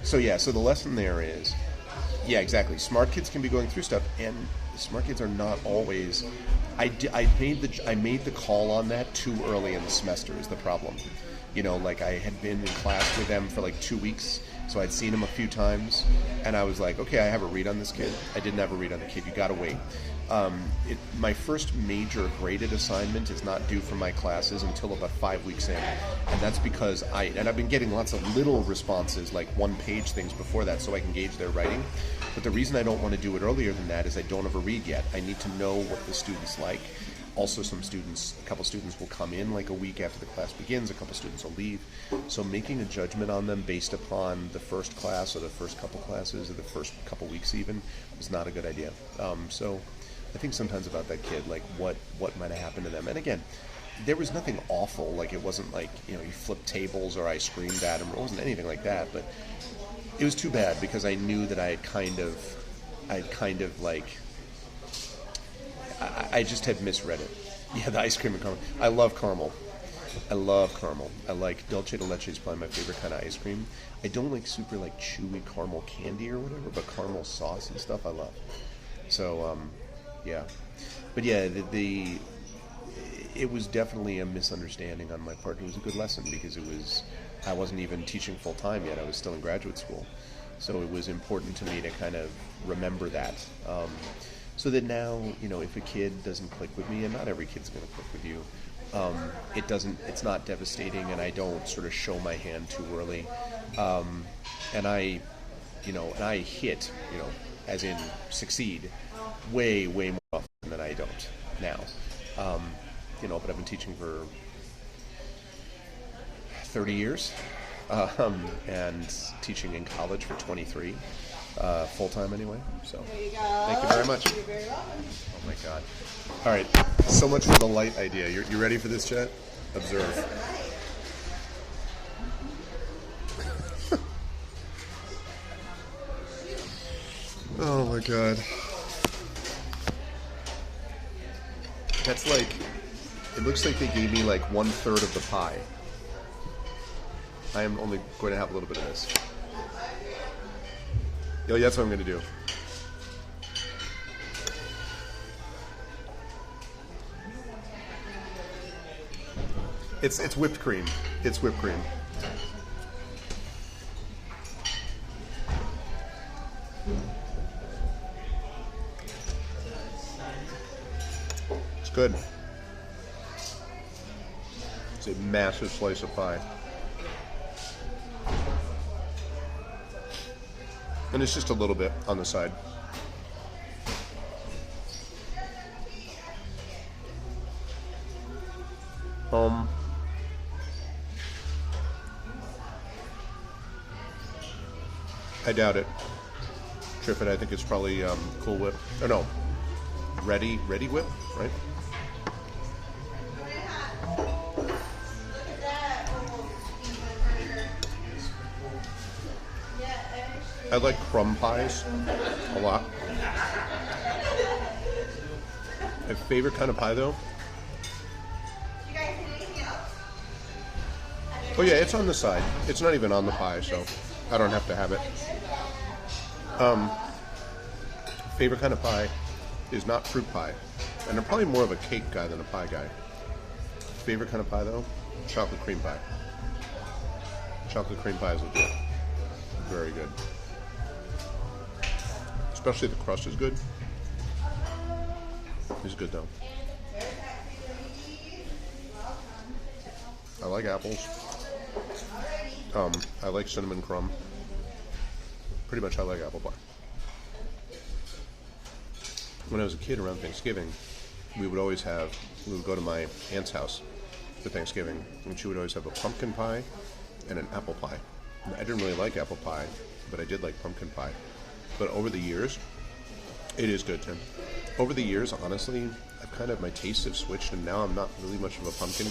so the lesson there is, yeah, exactly. Smart kids can be going through stuff, and smart kids are not always. I made the call on that too early in the semester is the problem. You know, like I had been in class with them for like 2 weeks, so I'd seen him a few times, and I was like, okay, I have a read on this kid. I didn't have a read on the kid. You gotta wait. My first major graded assignment is not due from my classes until about 5 weeks in, and that's because I've been getting lots of little responses, like one-page things before that, so I can gauge their writing. But the reason I don't want to do it earlier than that is I don't have a read yet. I need to know what the student's like. Also, a couple students will come in like a week after the class begins, a couple students will leave. So making a judgment on them based upon the first class or the first couple classes or the first couple weeks even is not a good idea. So I think sometimes about that kid, like what might have happened to them. And again, there was nothing awful. Like it wasn't like, you know, you flipped tables or I screamed at him. It wasn't anything like that. But it was too bad because I knew that I just had misread it. Yeah, the ice cream and caramel. I love caramel. I like dulce de leche is probably my favorite kind of ice cream. I don't like super like chewy caramel candy or whatever, but caramel sauce and stuff I love. So, yeah. but yeah, it was definitely a misunderstanding on my part. It was a good lesson because I wasn't even teaching full time yet. I was still in graduate school, so it was important to me to kind of remember that, so that now, if a kid doesn't click with me, and not every kid's going to click with you, it's not devastating, and I don't sort of show my hand too early, and I hit, as in succeed, way more often than I don't now. But I've been teaching for 30 years, and teaching in college for 23, full-time anyway. So, There you go. thank you very much. You're very welcome. Oh my God. All right, so much for the light idea. You ready for this, Chet? Observe. Oh my God. That's like, it looks like they gave me like 1/3 of the pie. I am only going to have a little bit of this. Oh, yeah, that's what I'm going to do. It's whipped cream. It's whipped cream. It's good. It's a massive slice of pie. And it's just a little bit on the side. I doubt it. Trip it. I think it's probably Cool Whip. Or no, Ready Whip, right? I like crumb pies a lot. My favorite kind of pie, though. Oh yeah, it's on the side. It's not even on the pie, so I don't have to have it. Favorite kind of pie is not fruit pie, and I'm probably more of a cake guy than a pie guy. Favorite kind of pie, though, chocolate cream pie. Chocolate cream pie is legit. Very good. Especially the crust is good. It's good though. I like apples. I like cinnamon crumb. Pretty much I like apple pie. When I was a kid around Thanksgiving, we would go to my aunt's house for Thanksgiving, and she would always have a pumpkin pie and an apple pie. And I didn't really like apple pie, but I did like pumpkin pie. But over the years, it is good, Tim. Over the years, honestly, my tastes have switched, and now I'm not really much of a pumpkin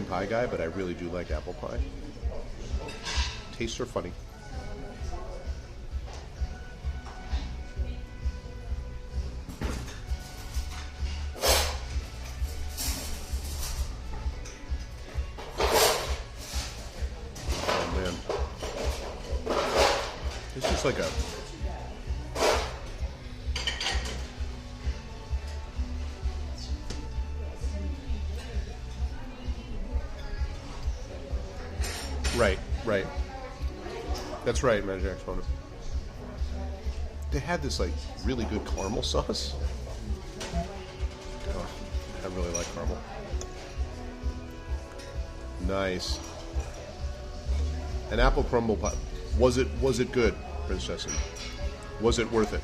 pie guy, but I really do like apple pie. Tastes are funny. Oh man. It's just like a... Right. That's right, Magic Exponent. They had this like really good caramel sauce. Oh, I really like caramel. Nice. An apple crumble pie. Was it good, Princessin? Was it worth it?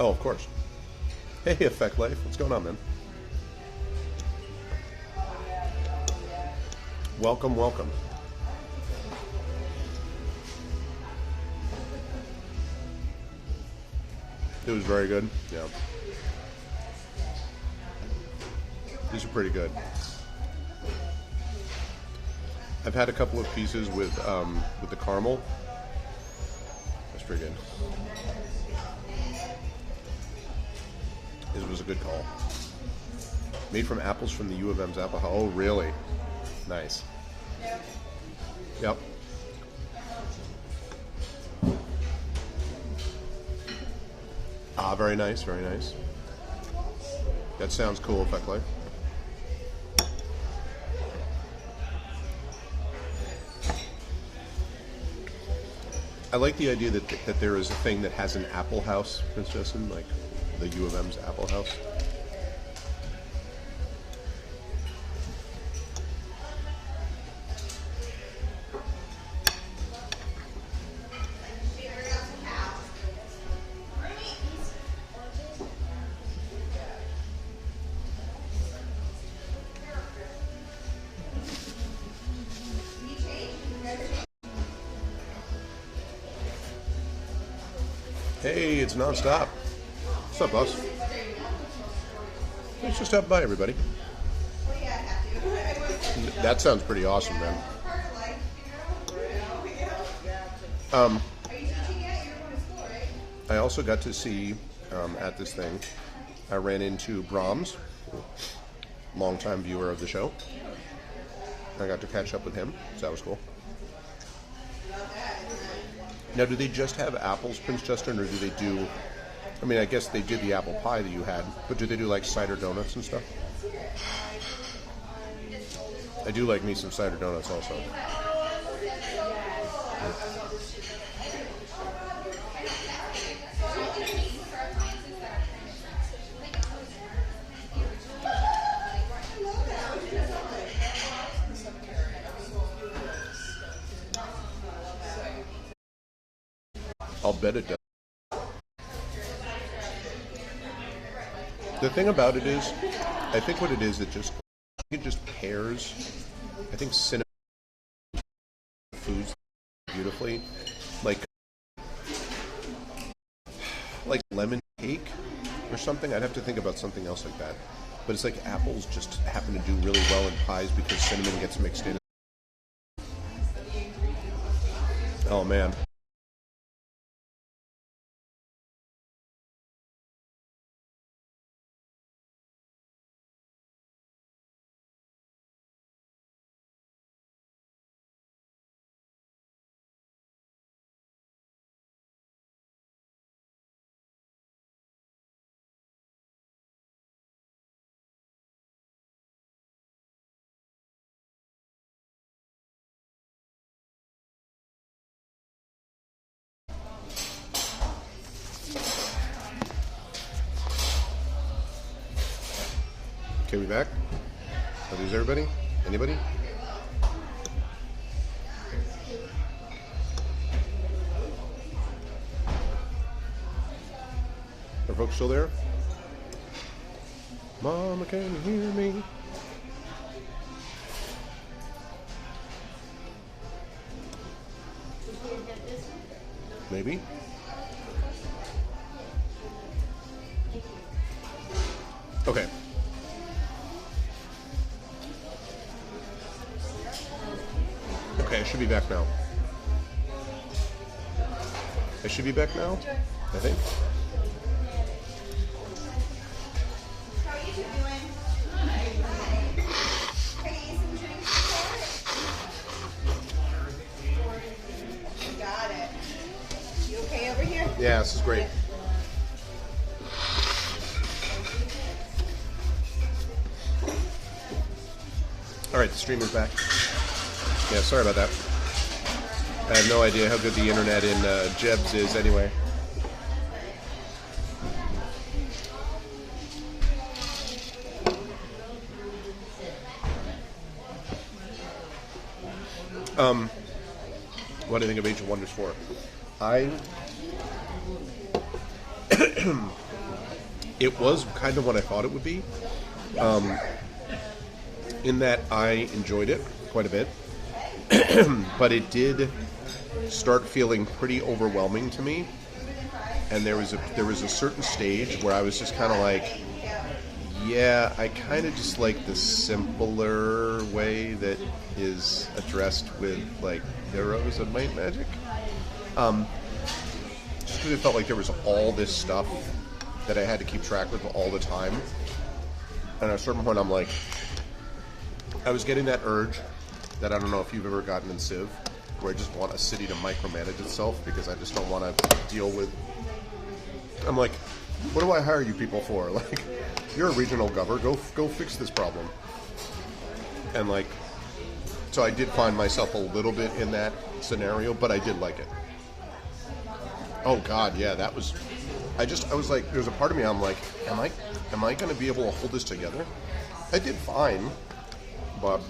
Oh, of course. Hey, Effect Life. What's going on, man? Welcome. It was very good. Yeah. These are pretty good. I've had a couple of pieces with the caramel. That's pretty good. This was a good call. Made from apples from the U of M's apple. Oh, really? Nice. Yep. Ah, very nice, very nice. That sounds cool, Fekle. I like the idea that there is a thing that has an Apple House, Prince Justin, like the U of M's Apple House. Hey, it's nonstop. What's up, boss? Thanks for stopping by, everybody. That sounds pretty awesome, man. I also got to see at this thing, I ran into Brahms, longtime viewer of the show. I got to catch up with him, so that was cool. Now, do they just have apples, Prince Justin, or do they do... I mean, I guess they did the apple pie that you had, but do they do, like, cider donuts and stuff? I do like me some cider donuts also. I'll bet it does. The thing about it is, I think what it is, it just pairs. I think cinnamon foods beautifully, like lemon cake or something. I'd have to think about something else like that. But it's like apples just happen to do really well in pies because cinnamon gets mixed in. Oh man. Okay, we back? Did I lose everybody? Anybody? Are folks still there? Mama, can you hear me? Maybe? Okay. Okay, I should be back now. I should be back now, I think. How are you two doing? Hey, some drinks for it? Got it. You okay over here? Yeah, this is great. All right, the stream is back. Yeah, sorry about that. I have no idea how good the internet in Jebs is anyway. What do you think of Age of Wonders 4? It was kind of what I thought it would be, in that I enjoyed it quite a bit, but it did start feeling pretty overwhelming to me, and there was a certain stage where I was just kind of like, yeah, I kind of just like the simpler way that is addressed with like heroes of might and magic. Just because it felt like there was all this stuff that I had to keep track with all the time, and at a certain point I'm like, I was getting that urge that I don't know if you've ever gotten in Civ, where I just want a city to micromanage itself because I just don't want to deal with... I'm like, what do I hire you people for? Like, you're a regional governor. Go fix this problem. And like, so I did find myself a little bit in that scenario, but I did like it. Oh God, yeah, that was. I was like, there's a part of me. I'm like, am I going to be able to hold this together? I did fine, but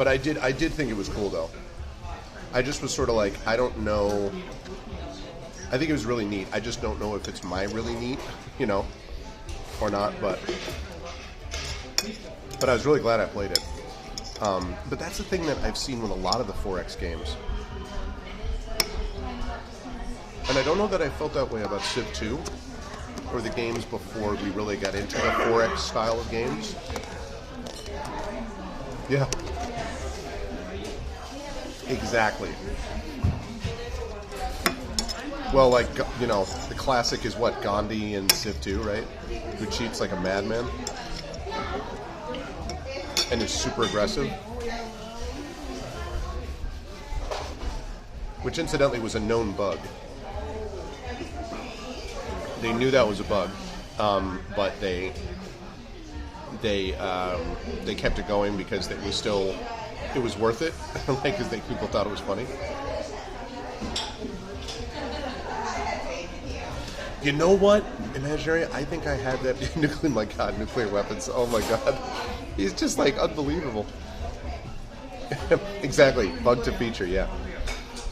I did think it was cool though. I just was sort of like, I don't know. I think it was really neat. I just don't know if it's my really neat, or not. But I was really glad I played it. But that's the thing that I've seen with a lot of the 4X games. And I don't know that I felt that way about Civ 2 or the games before we really got into the 4X style of games. Yeah. Exactly. Well, like, the classic is what? Gandhi in Civ 2, right? Who cheats like a madman. And is super aggressive. Which incidentally was a known bug. They knew that was a bug, but they kept it going because it was worth it, like, because people thought it was funny. You know what, Imaginary? I think I had that nuclear weapons. Oh my God, he's just like unbelievable. Exactly, bug to feature. Yeah,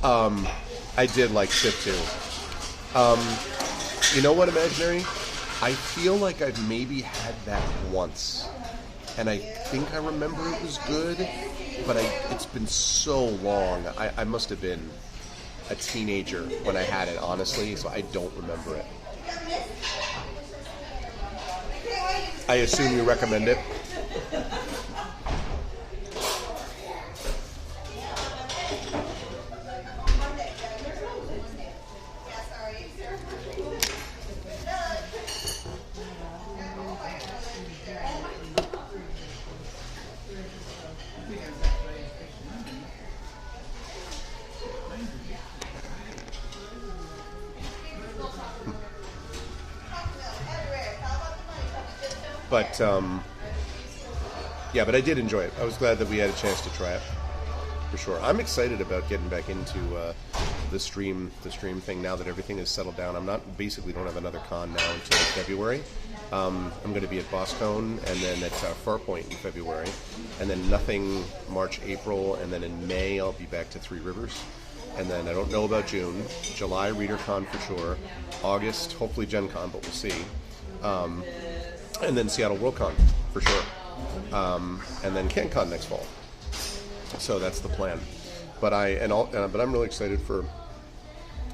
I did like Civ 2. You know what, Imaginary? I feel like I've maybe had that once. And I think I remember it was good, but it's been so long. I must have been a teenager when I had it, honestly, so I don't remember it. I assume you recommend it? But, yeah, but I did enjoy it. I was glad that we had a chance to try it, for sure. I'm excited about getting back into the stream thing now that everything is settled down. Don't have another con now until February. I'm going to be at Boscone and then at Farpoint in February, and then nothing March, April, and then in May I'll be back to Three Rivers. And then I don't know about June. July, ReaderCon for sure. August, hopefully Gen Con, but we'll see. And then Seattle WorldCon for sure, and then CanCon next fall. So that's the plan. But I'm really excited for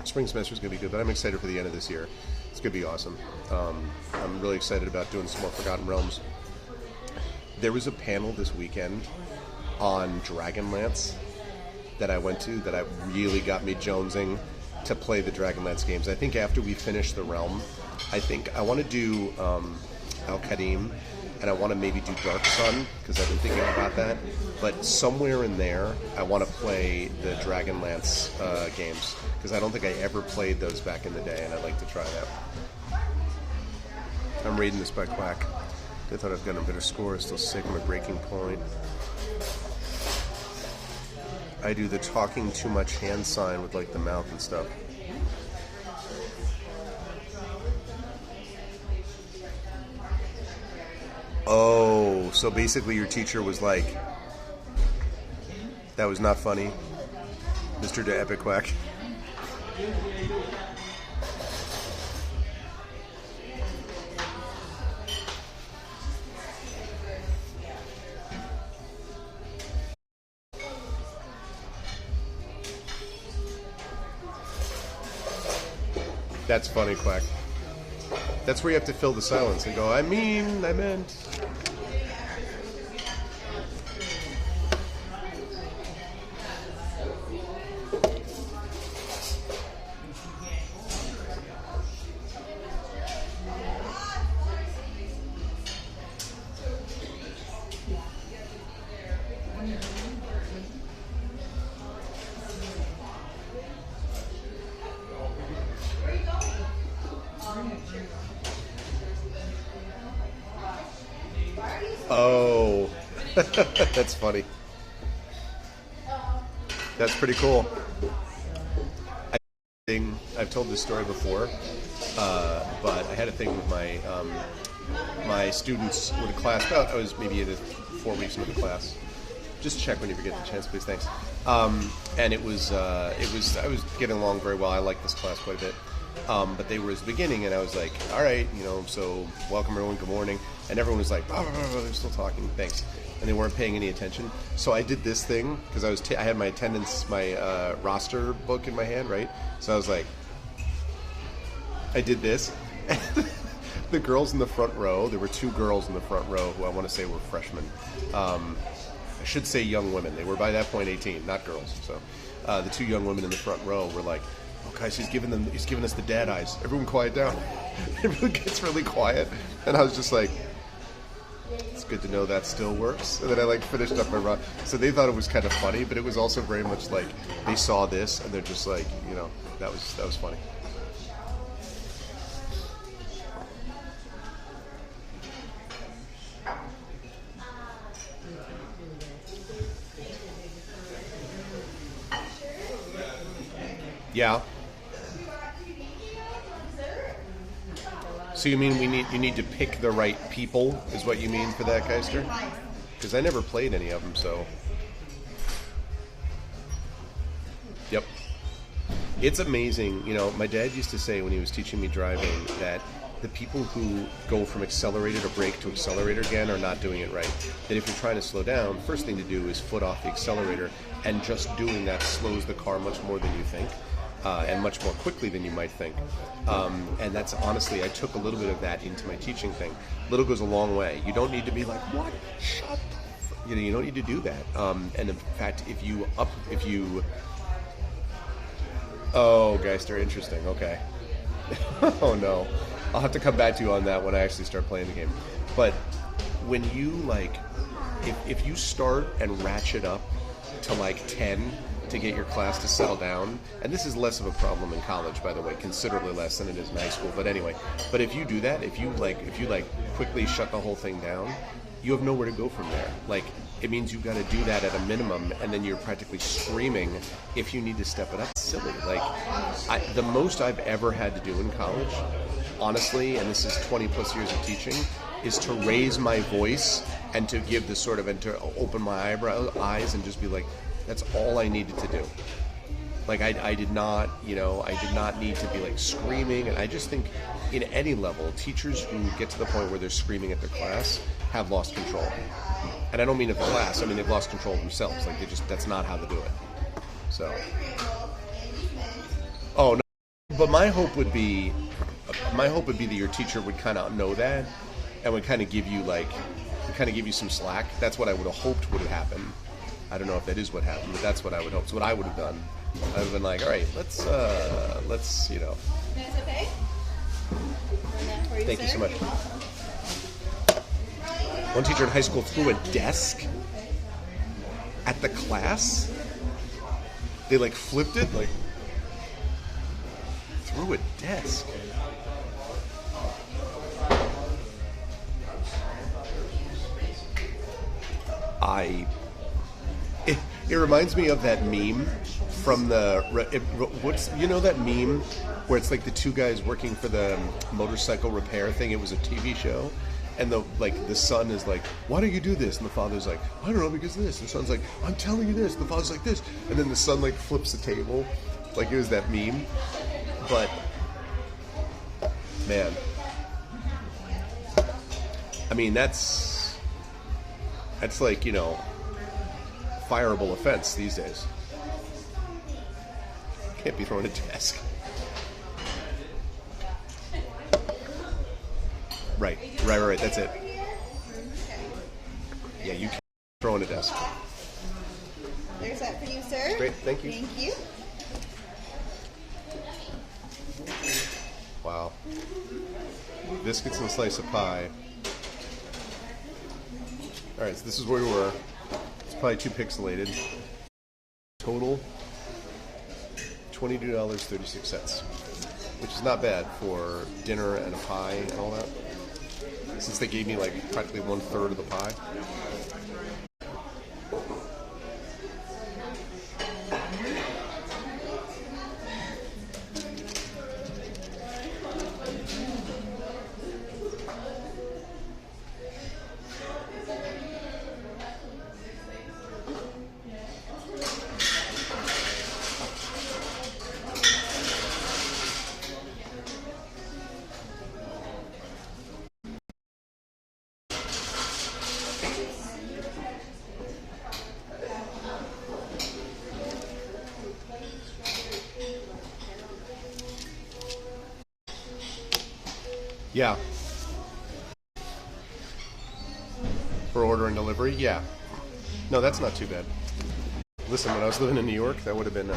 spring semester. Is going to be good, but I'm excited for the end of this year. It's going to be awesome. I'm really excited about doing some more Forgotten Realms. There was a panel this weekend on Dragonlance that I went to that really got me jonesing to play the Dragonlance games. I think after we finish the Realm, I want to do Al-Qadim, and I want to maybe do Dark Sun, because I've been thinking about that. But somewhere in there, I want to play the Dragonlance games, because I don't think I ever played those back in the day, and I'd like to try that. I'm reading this by Quack. They thought I've gotten a better score, still Sigma breaking point. I do the talking too much hand sign with like the mouth and stuff. Oh, so basically your teacher was like, that was not funny, Mr. De Epic Quack. That's funny, Quack. That's where you have to fill the silence and go, I meant. Oh, that's funny. That's pretty cool. I've told this story before, but I had a thing with my students with a class. About I was maybe in 4 weeks into the class. Just check when you get the chance, please. Thanks. And it was I was getting along very well. I liked this class quite a bit. But they were at the beginning, and I was like, all right, so welcome everyone, good morning. And everyone was like, blah, blah, blah, blah, they're still talking, thanks. And they weren't paying any attention. So I did this thing, because I had my attendance, my roster book in my hand, right? So I was like, I did this. The girls in the front row, there were 2 girls in the front row who I want to say were freshmen. I should say young women. They were by that point 18, not girls. So the 2 young women in the front row were like, oh guys, he's giving us the dad eyes. Everyone quiet down. Everyone gets really quiet. And I was just like, it's good to know that still works. And then I finished up my run. So they thought it was kind of funny, but it was also very much like they saw this and they're just like, that was funny. Yeah. So you mean you need to pick the right people, is what you mean for that, Geister? Because I never played any of them, so. Yep. It's amazing. My dad used to say when he was teaching me driving that the people who go from accelerator to brake to accelerator again are not doing it right. That if you're trying to slow down, first thing to do is foot off the accelerator, and just doing that slows the car much more than you think. And much more quickly than you might think. And that's honestly, I took a little bit of that into my teaching thing. Little goes a long way. You don't need to be like, what? Shut the you don't need to do that. And in fact, if you oh, Geister, interesting, okay. Oh no. I'll have to come back to you on that when I actually start playing the game. But when you if you start and ratchet up to 10 to get your class to settle down, and this is less of a problem in college, by the way, considerably less than it is in high school, but anyway, but if you do that, if you quickly shut the whole thing down, you have nowhere to go from there. It means you've got to do that at a minimum, and then you're practically screaming if you need to step it up. It's silly. The most I've ever had to do in college, honestly, and this is 20 plus years of teaching, is to raise my voice and to give this and to open my eyes and just be like, that's all I needed to do. I did not need to be screaming. And I just think in any level, teachers who get to the point where they're screaming at their class have lost control. And I don't mean of the class, I mean they've lost control of themselves. That's not how to do it. So. Oh, no. But my hope would be that your teacher would kind of know that and would kind of give you some slack. That's what I would have hoped would have happened. I don't know if that is what happened, but that's what I would hope. So what I would have done, I would have been like, all right, let's. That's okay? Thank you so much. One teacher in high school threw a desk at the class. They flipped it, threw a desk. It reminds me of that meme from that meme where it's the 2 guys working for the motorcycle repair thing. It was a TV show, and the son is like, why don't you do this? And the father's like, I don't know, because this. And the son's like, I'm telling you this. And the father's like this. And then the son flips the table. It was that meme. But man, I mean, that's fireable offense these days. Can't be throwing a desk. Right. That's it. Yeah, you can't throw in a desk. There's that for you, sir. Great, thank you. Thank you. Wow. Biscuits and a slice of pie. All right, so this is where we were. It's probably too pixelated. Total $22.36, which is not bad for dinner and a pie and all that. since they gave me like practically 1/3 of the pie. Yeah. For order and delivery? Yeah. No, that's not too bad. Listen, when I was living in New York, that would have been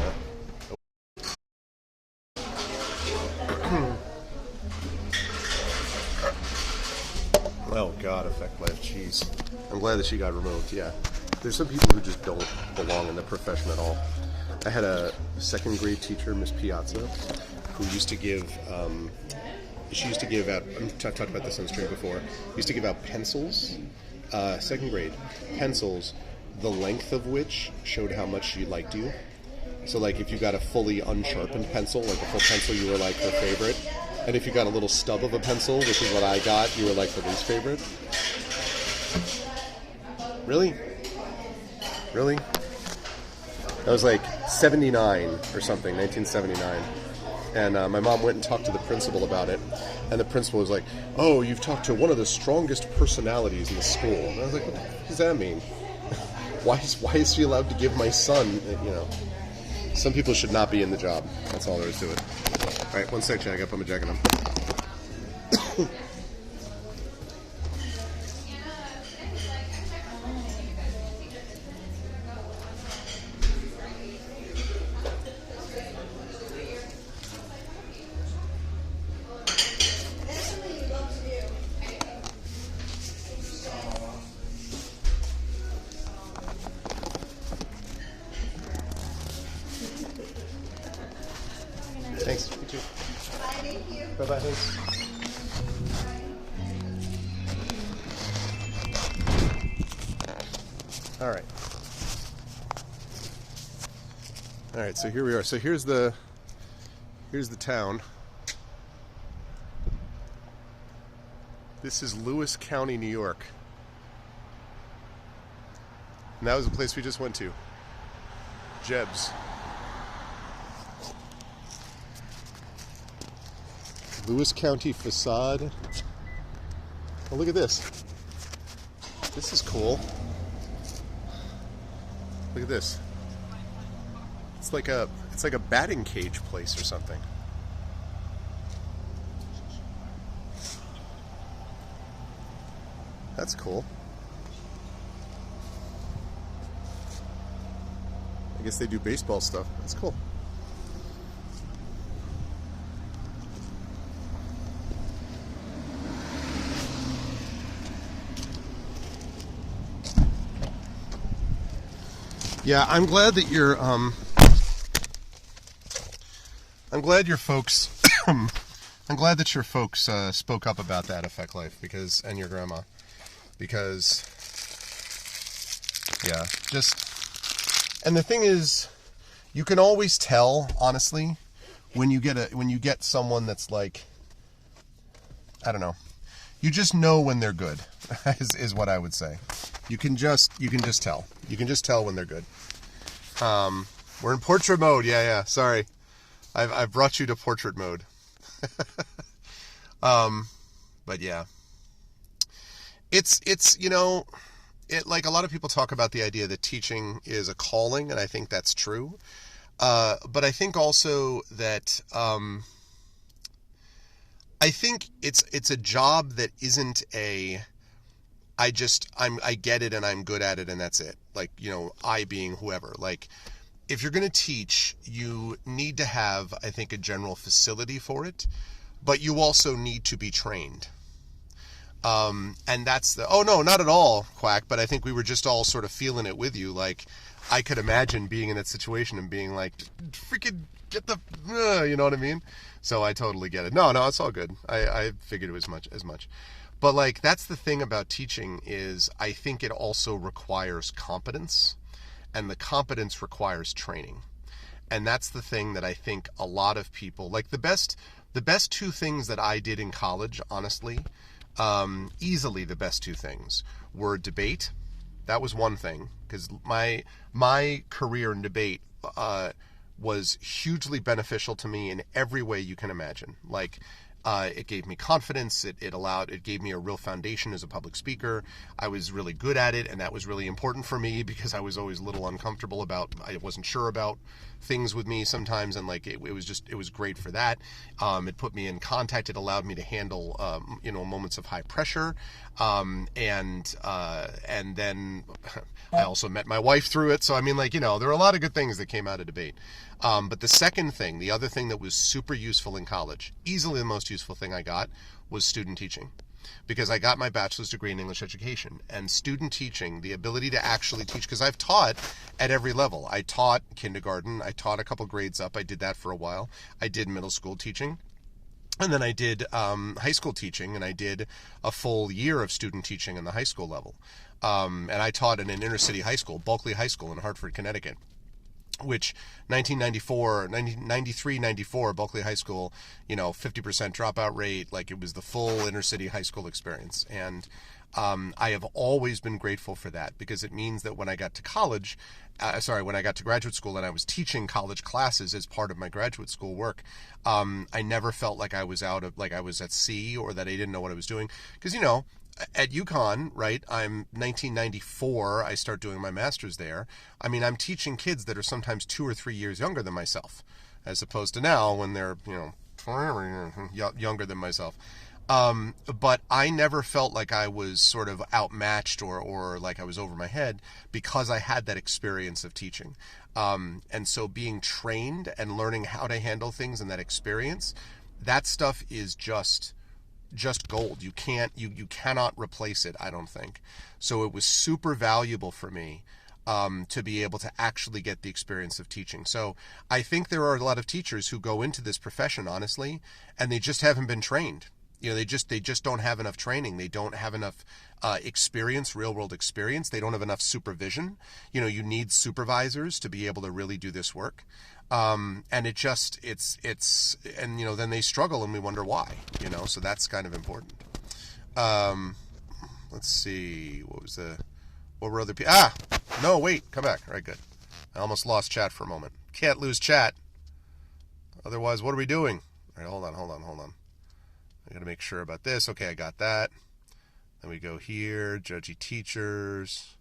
oh God, Effect Life, jeez. I'm glad that she got removed, yeah. There's some people who just don't belong in the profession at all. I had a second grade teacher, Miss Piazza, who used to give, she used to give out, I've talked about this on the stream before, used to give out pencils, second grade, pencils, the length of which showed how much she liked you. So like if you got a fully unsharpened pencil, like a full pencil, you were like her favorite. And if you got a little stub of a pencil, which is what I got, you were like the least favorite. Really? Really? That was like 79 or something, 1979. And my mom went and talked to the principal about it. And the principal was like, oh, you've talked to one of the strongest personalities in the school. And I was like, what does that mean? Why is she allowed to give my son, you know? Some people should not be in the job. That's all there is to it. All right, one sec, Jack. I gotta put my jacket on. Thanks. You too. Bye, thank you. Bye-bye. Thanks. All right. All right. So here we are. So here's the town. This is Lewis County, New York. And that was the place we just went to. Jeb's. Lewis County facade. Oh, look at this. This is cool. Look at this. It's like a batting cage place or something. That's cool. I guess they do baseball stuff. That's cool. Yeah, I'm glad that you're, I'm glad your folks, I'm glad that your folks spoke up about that, Effect Life, because, and your grandma, because, yeah, just, and the thing is, you can always tell, honestly, when you get someone that's like, I don't know, you just know when they're good, is what I would say. You can just tell. You can just tell when they're good. We're in portrait mode. Yeah. Sorry, I've brought you to portrait mode. But yeah, it's you know, it like a lot of people talk about the idea that teaching is a calling, and I think that's true. But I think also that I think it's a job that isn't a I get it and I'm good at it and that's it. Like, you know, I being whoever. Like, if you're going to teach, you need to have, I think, a general facility for it, but you also need to be trained. And that's oh no, not at all, Quack, but I think we were just all sort of feeling it with you. Like, I could imagine being in that situation and being like, freaking get the, you know what I mean? So I totally get it. No, it's all good. I figured it was as much. But like that's the thing about teaching is I think it also requires competence, and the competence requires training. And that's the thing that I think a lot of people like the best two things that I did in college, honestly, easily the best two things were debate. That was one thing because my career in debate was hugely beneficial to me in every way you can imagine. Like it gave me confidence. It gave me a real foundation as a public speaker. I was really good at it, and that was really important for me because I was always a little uncomfortable I wasn't sure about things with me sometimes, and like it was great for that. It put me in contact. It allowed me to handle moments of high pressure, and then I also met my wife through it. So I mean, there are a lot of good things that came out of debate. But the other thing that was super useful in college, easily the most useful thing I got, was student teaching. Because I got my bachelor's degree in English education, and student teaching, the ability to actually teach, because I've taught at every level. I taught kindergarten, I taught a couple grades up, I did that for a while. I did middle school teaching. And then I did high school teaching, and I did a full year of student teaching in the high school level. And I taught in an inner city high school, Bulkley High School in Hartford, Connecticut, which 1993, 94, Bulkley High School, 50% dropout rate, like it was the full inner city high school experience. And I have always been grateful for that because it means that when I got to when I got to graduate school and I was teaching college classes as part of my graduate school work, I never felt like I was I was at sea or that I didn't know what I was doing. Because, at UConn, right, I'm 1994, I start doing my master's there. I mean, I'm teaching kids that are sometimes 2 or 3 years younger than myself, as opposed to now when they're, younger than myself. But I never felt like I was sort of outmatched or like I was over my head because I had that experience of teaching. And so being trained and learning how to handle things in that experience, that stuff is just gold. You cannot replace it, I don't think. So it was super valuable for me to be able to actually get the experience of teaching. So I think there are a lot of teachers who go into this profession, honestly, and they just haven't been trained. They just don't have enough training. They don't have enough experience, real world experience. They don't have enough supervision. You need supervisors to be able to really do this work. And then they struggle and we wonder why, so that's kind of important. Let's see, what were other people? No, wait, come back. All right, good. I almost lost chat for a moment. Can't lose chat. Otherwise, what are we doing? All right, hold on. I got to make sure about this. Okay, I got that. Then we go here, judgy teachers.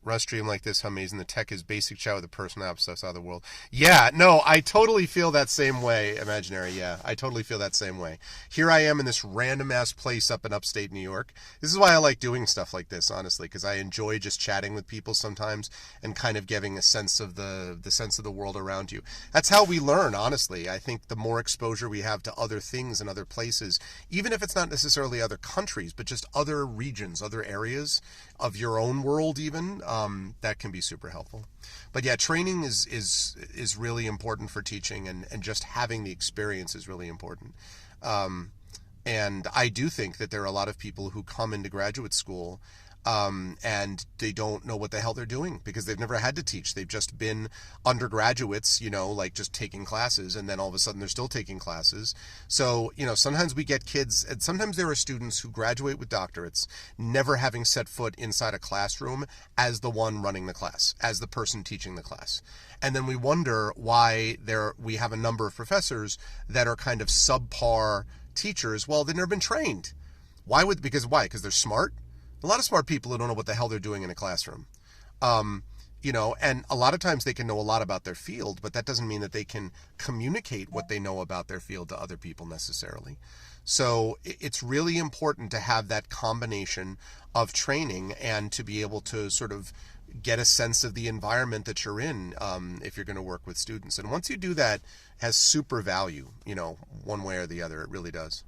Run a stream like this, how amazing the tech is. Basic chat with a person outside of the world. Yeah, no, I totally feel that same way, Imaginary. Yeah, I totally feel that same way. Here I am in this random-ass place up in upstate New York. This is why I like doing stuff like this, honestly, because I enjoy just chatting with people sometimes and kind of giving a sense of the sense of the world around you. That's how we learn, honestly. I think the more exposure we have to other things and other places, even if it's not necessarily other countries, but just other regions, other areas of your own world even, that can be super helpful. But yeah, training is really important for teaching, and just having the experience is really important. And I do think that there are a lot of people who come into graduate school and they don't know what the hell they're doing because they've never had to teach. They've just been undergraduates, like just taking classes, and then all of a sudden they're still taking classes. So, sometimes we get kids, and sometimes there are students who graduate with doctorates, never having set foot inside a classroom as the one running the class, as the person teaching the class. And then we wonder why we have a number of professors that are kind of subpar teachers. Well, they've never been trained. Why? Because they're smart? A lot of smart people who don't know what the hell they're doing in a classroom. And a lot of times they can know a lot about their field, but that doesn't mean that they can communicate what they know about their field to other people necessarily. So it's really important to have that combination of training and to be able to sort of get a sense of the environment that you're in if you're going to work with students. And once you do that, it has super value, one way or the other. It really does.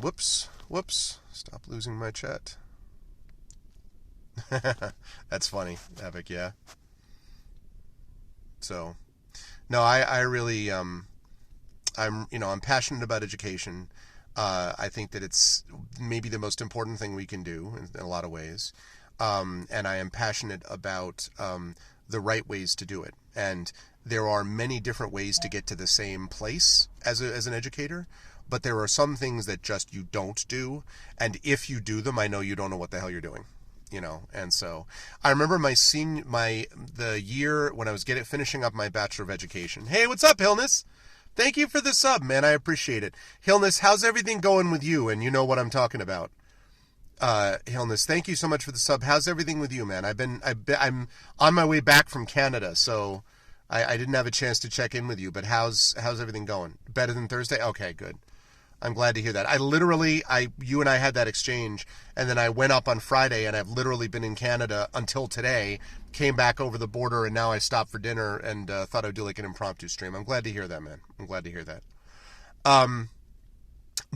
Whoops. Stop losing my chat. That's funny, Epic, yeah. So, no, I really, I'm passionate about education. I think that it's maybe the most important thing we can do in a lot of ways. And I am passionate about the right ways to do it. And there are many different ways to get to the same place as an educator, but there are some things that just you don't do. And if you do them, I know you don't know what the hell you're doing. And so I remember the year when I was finishing up my Bachelor of Education. Hey, what's up, Hillness? Thank you for the sub, man. I appreciate it. Hillness, how's everything going with you? And you know what I'm talking about. Hillness, thank you so much for the sub. How's everything with you, man? I'm on my way back from Canada, so I didn't have a chance to check in with you. But how's everything going? Better than Thursday? Okay, good. I'm glad to hear that. You and I had that exchange, and then I went up on Friday, and I've literally been in Canada until today, came back over the border, and now I stopped for dinner and thought I'd do like an impromptu stream. I'm glad to hear that, man. I'm glad to hear that.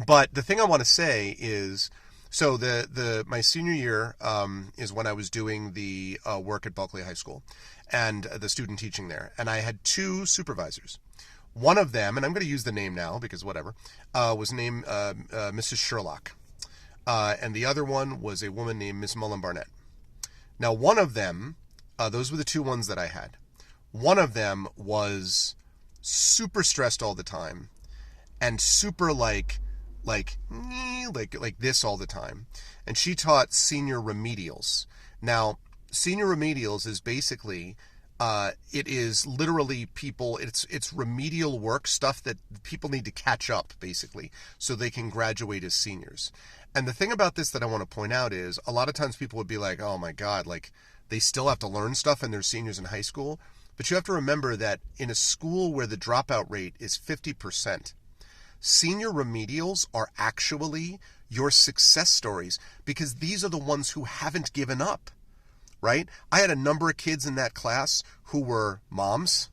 But the thing I want to say is, so my senior year is when I was doing the work at Bulkley High School and the student teaching there, and I had two supervisors. One of them, and I'm going to use the name now because whatever, was named Mrs. Sherlock. And the other one was a woman named Miss Mullen Barnett. Now, one of them, those were the two ones that I had. One of them was super stressed all the time and super like this all the time. And she taught senior remedials. Now, senior remedials is basically... it is literally it's remedial work, stuff that people need to catch up, basically, so they can graduate as seniors. And the thing about this that I want to point out is, a lot of times people would be like, oh my God, like, they still have to learn stuff and they're seniors in high school. But you have to remember that in a school where the dropout rate is 50%, senior remedials are actually your success stories, because these are the ones who haven't given up. Right? I had a number of kids in that class who were moms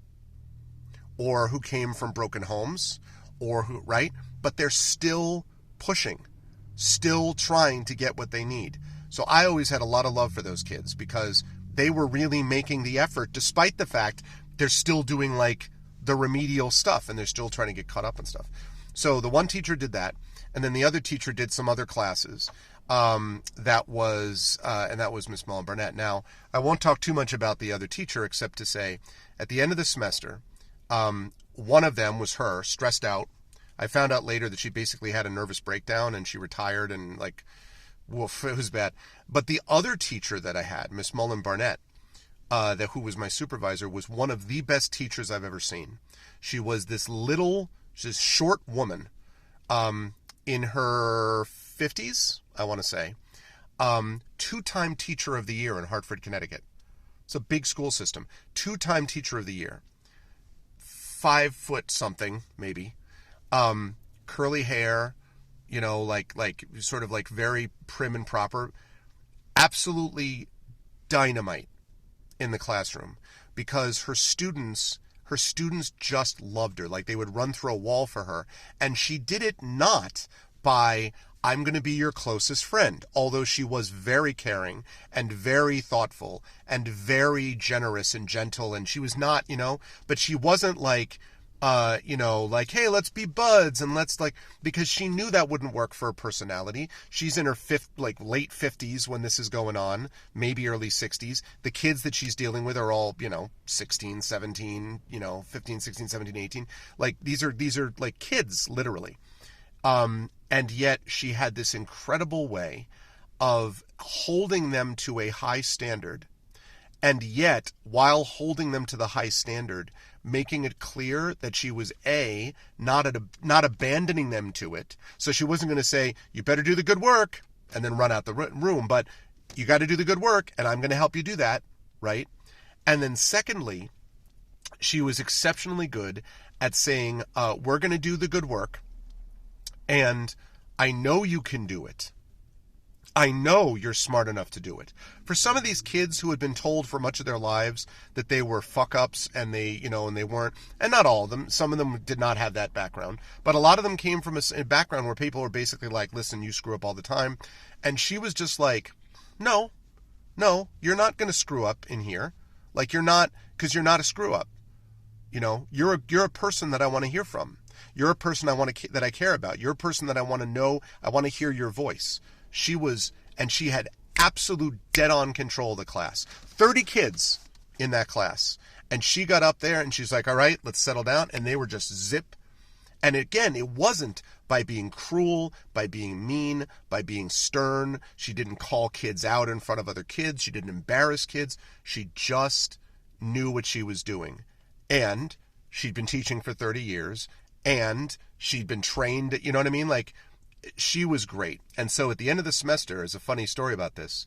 or who came from broken homes right? But they're still pushing, still trying to get what they need. So I always had a lot of love for those kids because they were really making the effort despite the fact they're still doing like the remedial stuff and they're still trying to get caught up and stuff. So the one teacher did that, and then the other teacher did some other classes. That was Miss Mullen Barnett. Now, I won't talk too much about the other teacher except to say, at the end of the semester, one of them was her, stressed out. I found out later that she basically had a nervous breakdown and she retired and like, woof, it was bad. But the other teacher that I had, Miss Mullen Barnett, who was my supervisor, was one of the best teachers I've ever seen. She was this short woman, in her 50s, I want to say, 2-time teacher of the year in Hartford, Connecticut. It's a big school system. 2-time teacher of the year. 5 foot something, maybe. Curly hair, like sort of like very prim and proper. Absolutely dynamite in the classroom because her students just loved her. Like, they would run through a wall for her. And she did it not by, I'm going to be your closest friend, although she was very caring and very thoughtful and very generous and gentle. And she was not, but she wasn't like, like, hey, let's be buds and let's because she knew that wouldn't work for her personality. She's in her late 50s when this is going on, maybe early 60s. The kids that she's dealing with are all, 16, 17, 15, 16, 17, 18. Like, these are like kids, literally. And yet she had this incredible way of holding them to a high standard. And yet, while holding them to the high standard, making it clear that she was not abandoning them to it. So she wasn't going to say, you better do the good work, and then run out the room. But you got to do the good work, and I'm going to help you do that, right? And then secondly, she was exceptionally good at saying, we're going to do the good work, and I know you can do it. I know you're smart enough to do it. For some of these kids who had been told for much of their lives that they were fuck-ups and they weren't, and not all of them, some of them did not have that background, but a lot of them came from a background where people were basically like, listen, you screw up all the time. And she was just like, no, you're not going to screw up in here. Like, you're not, because you're not a screw up. You're a person that I want to hear from. You're a person that I care about. You're a person that I want to know. I want to hear your voice. She had absolute dead-on control of the class. 30 kids in that class. And she got up there and she's like, all right, let's settle down. And they were just zip. And again, it wasn't by being cruel, by being mean, by being stern. She didn't call kids out in front of other kids. She didn't embarrass kids. She just knew what she was doing. And she'd been teaching for 30 years. And she'd been trained, you know what I mean? Like, she was great. And so at the end of the semester, there's a funny story about this.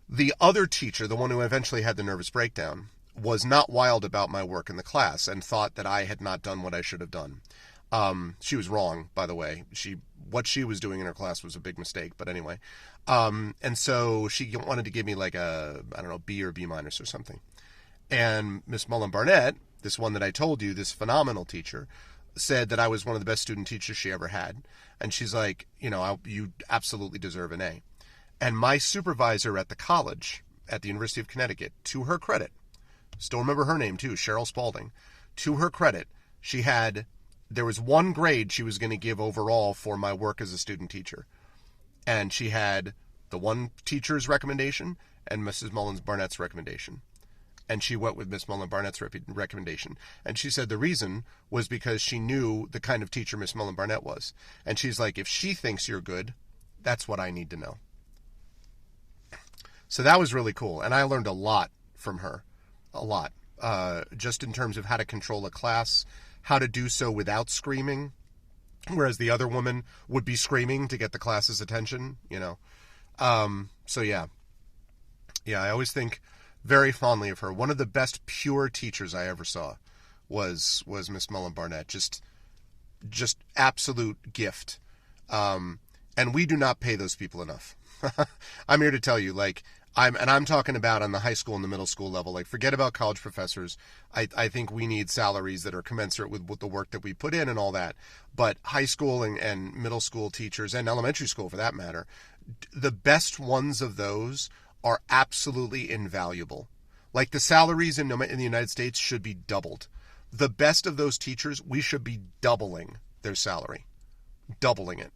The other teacher, the one who eventually had the nervous breakdown, was not wild about my work in the class and thought that I had not done what I should have done. She was wrong, by the way. What she was doing in her class was a big mistake, but anyway. And so she wanted to give me like a, I don't know, B or B minus or something. And Miss Mullen Barnett, this one that I told you, this phenomenal teacher, said that I was one of the best student teachers she ever had. And she's like, you absolutely deserve an A. And my supervisor at the college, at the University of Connecticut, to her credit, still remember her name too, Cheryl Spalding, to her credit, there was one grade she was going to give overall for my work as a student teacher. And she had the one teacher's recommendation and Mrs. Mullen Barnett's recommendation. And she went with Miss Mullen Barnett's recommendation. And she said the reason was because she knew the kind of teacher Miss Mullen Barnett was. And she's like, if she thinks you're good, that's what I need to know. So that was really cool. And I learned a lot from her. A lot. Just in terms of how to control a class, how to do so without screaming, whereas the other woman would be screaming to get the class's attention, So yeah, I always think very fondly of her. One of the best pure teachers I ever saw was Miss Mullen Barnett. Just absolute gift. And we do not pay those people enough. I'm here to tell you, I'm talking about on the high school and the middle school level. Forget about college professors. I think we need salaries that are commensurate with the work that we put in and all that. But high school and middle school teachers, and elementary school for that matter, the best ones of those are absolutely invaluable. The salaries in the United States should be doubled. The best of those teachers, we should be doubling their salary. Doubling it.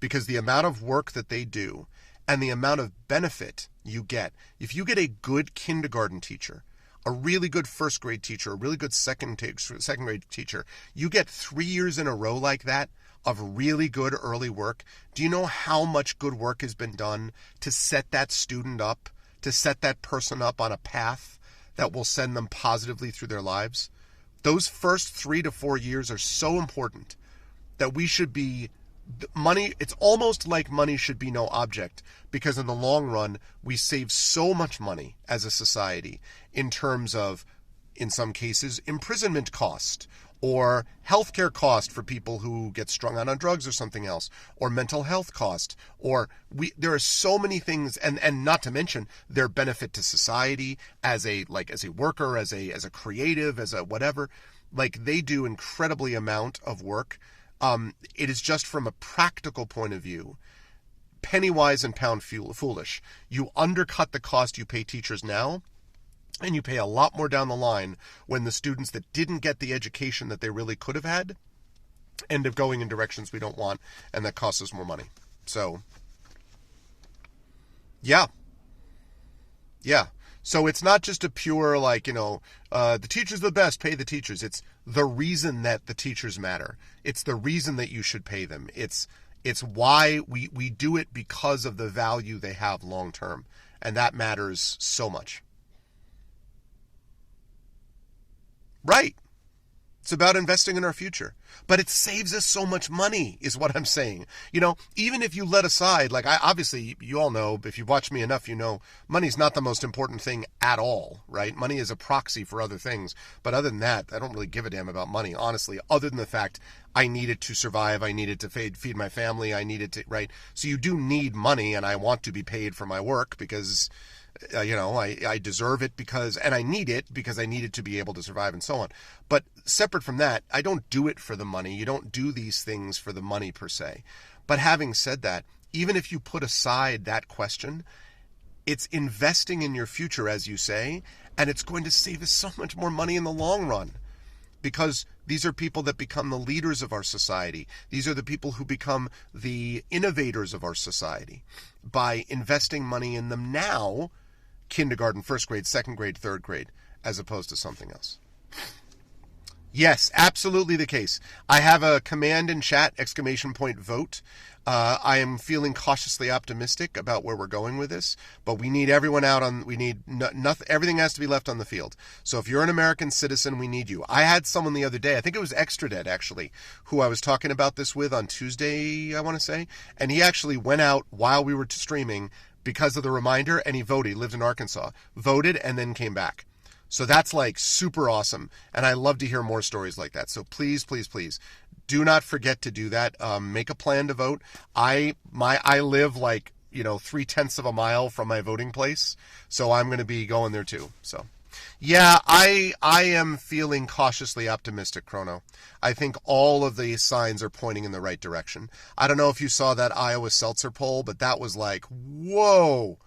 Because the amount of work that they do and the amount of benefit you get. If you get a good kindergarten teacher, a really good first grade teacher, a really good second grade teacher, you get 3 years in a row like that of really good early work. Do you know how much good work has been done to set that student up, to set that person up on a path that will send them positively through their lives? Those first 3 to 4 years are so important that we should be money. It's almost like money should be no object, because in the long run, we save so much money as a society in terms of, in some cases, imprisonment cost or healthcare cost for people who get strung out on drugs or something else, or mental health cost, there are so many things, and not to mention their benefit to society as a worker, as a creative, as a whatever. They do incredibly amount of work. It is just from a practical point of view, penny wise and pound foolish. You undercut the cost you pay teachers now, and you pay a lot more down the line when the students that didn't get the education that they really could have had end up going in directions we don't want, and that costs us more money. So, yeah. So it's not just a pure, the teachers are the best, pay the teachers. It's the reason that the teachers matter. It's the reason that you should pay them. It's why we do it, because of the value they have long term. And that matters so much. Right. It's about investing in our future. But it saves us so much money, is what I'm saying. Even if you let aside, obviously, you all know, if you've watched me enough, money's not the most important thing at all, right? Money is a proxy for other things. But other than that, I don't really give a damn about money, honestly, other than the fact I need it to survive. I need it to feed my family. I need it to, right? So you do need money, and I want to be paid for my work because, I deserve it and I need it because I need it to be able to survive and so on. But separate from that, I don't do it for the money. You don't do these things for the money per se. But having said that, even if you put aside that question, it's investing in your future, as you say, and it's going to save us so much more money in the long run. because these are people that become the leaders of our society. These are the people who become the innovators of our society by investing money in them now, kindergarten, first grade, second grade, third grade, as opposed to something else. Yes, absolutely the case. I have a command in chat, exclamation point vote. I am feeling cautiously optimistic about where we're going with this, but we need everyone out on, we need nothing, everything has to be left on the field. So if you're an American citizen, we need you. I had someone the other day, I think it was Extra Dead actually, who I was talking about this with on Tuesday, I want to say, and he actually went out while we were streaming because of the reminder, and he voted. He lived in Arkansas, voted, and then came back. So that's like super awesome, and I love to hear more stories like that. So please, please, please, do not forget to do that. Make a plan to vote. I live like 0.3 of a mile from my voting place, so I'm going to be going there too. So, yeah, I am feeling cautiously optimistic, Chrono. I think all of the signs are pointing in the right direction. I don't know if you saw that Iowa Seltzer poll, but that was like, whoa.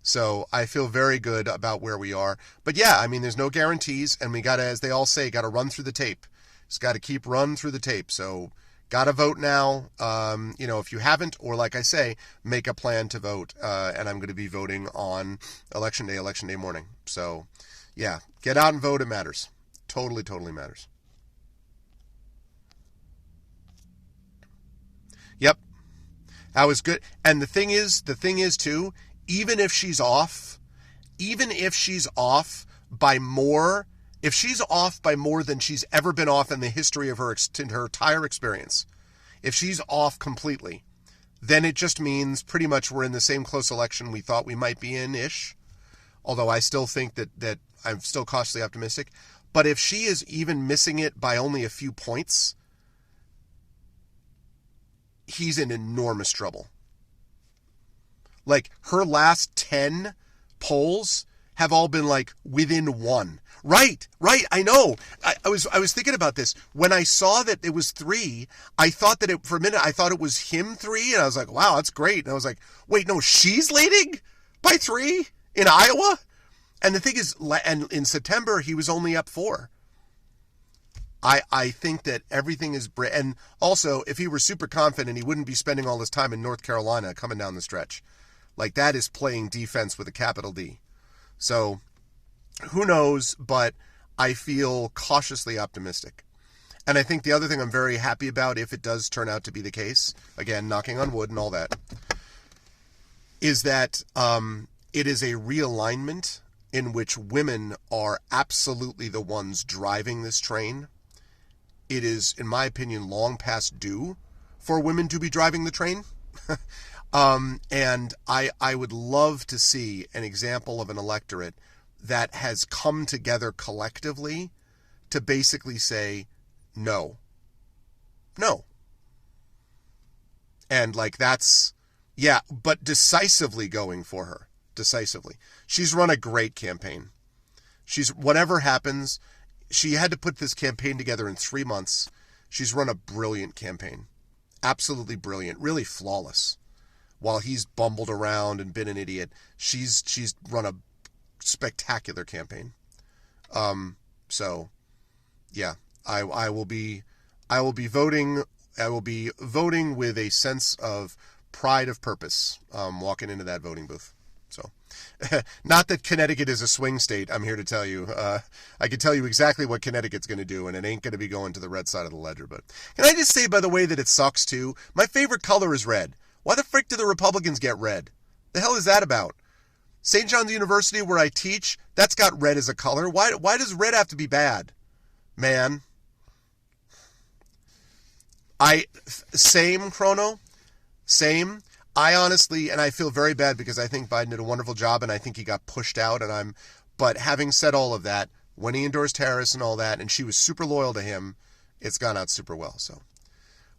So I feel very good about where we are. But yeah, I mean, there's no guarantees, and we got to, as they all say, got to run through the tape. It's got to keep running through the tape. So got to vote now. If you haven't, or like I say, make a plan to vote. And I'm going to be voting on election day morning. So yeah, get out and vote. It matters. Totally, totally matters. Yep. That was good. And the thing is too, even if she's off by more, if she's off by more than she's ever been off in the history of her entire experience, if she's off completely, then it just means pretty much we're in the same close election we thought we might be in-ish, although I still think that I'm still cautiously optimistic. But if she is even missing it by only a few points, he's in enormous trouble. Like, her last 10 polls have all been like within one. Right, I know. I was thinking about this. When I saw that it was 3, I thought that for a minute, I thought it was him 3, and I was like, wow, that's great. And I was like, wait, no, she's leading by 3 in Iowa? And the thing is, and in September, he was only up 4. I think that everything is, and also, if he were super confident, he wouldn't be spending all his time in North Carolina coming down the stretch. Like, that is playing defense with a capital D. So, who knows, but I feel cautiously optimistic. And I think the other thing I'm very happy about, if it does turn out to be the case, again, knocking on wood and all that, is that it is a realignment in which women are absolutely the ones driving this train. It is, in my opinion, long past due for women to be driving the train. And I would love to see an example of an electorate that has come together collectively to basically say, no. And like that's, yeah, but decisively going for her. Decisively. She's run a great campaign. Whatever happens, she had to put this campaign together in 3 months. She's run a brilliant campaign. Absolutely brilliant. Really flawless. While he's bumbled around and been an idiot, she's run a spectacular campaign. So yeah, I will be voting. I will be voting with a sense of pride of purpose, walking into that voting booth. So, not that Connecticut is a swing state, I'm here to tell you. I can tell you exactly what Connecticut's going to do, and it ain't going to be going to the red side of the ledger. But can I just say, by the way, that it sucks too? My favorite color is red. Why the frick do the Republicans get red? The hell is that about? St. John's University, where I teach, that's got red as a color. Why does red have to be bad? Man. Same, Chrono. Same. I honestly, and I feel very bad because I think Biden did a wonderful job and I think he got pushed out, but having said all of that, when he endorsed Harris and all that, and she was super loyal to him, it's gone out super well, so.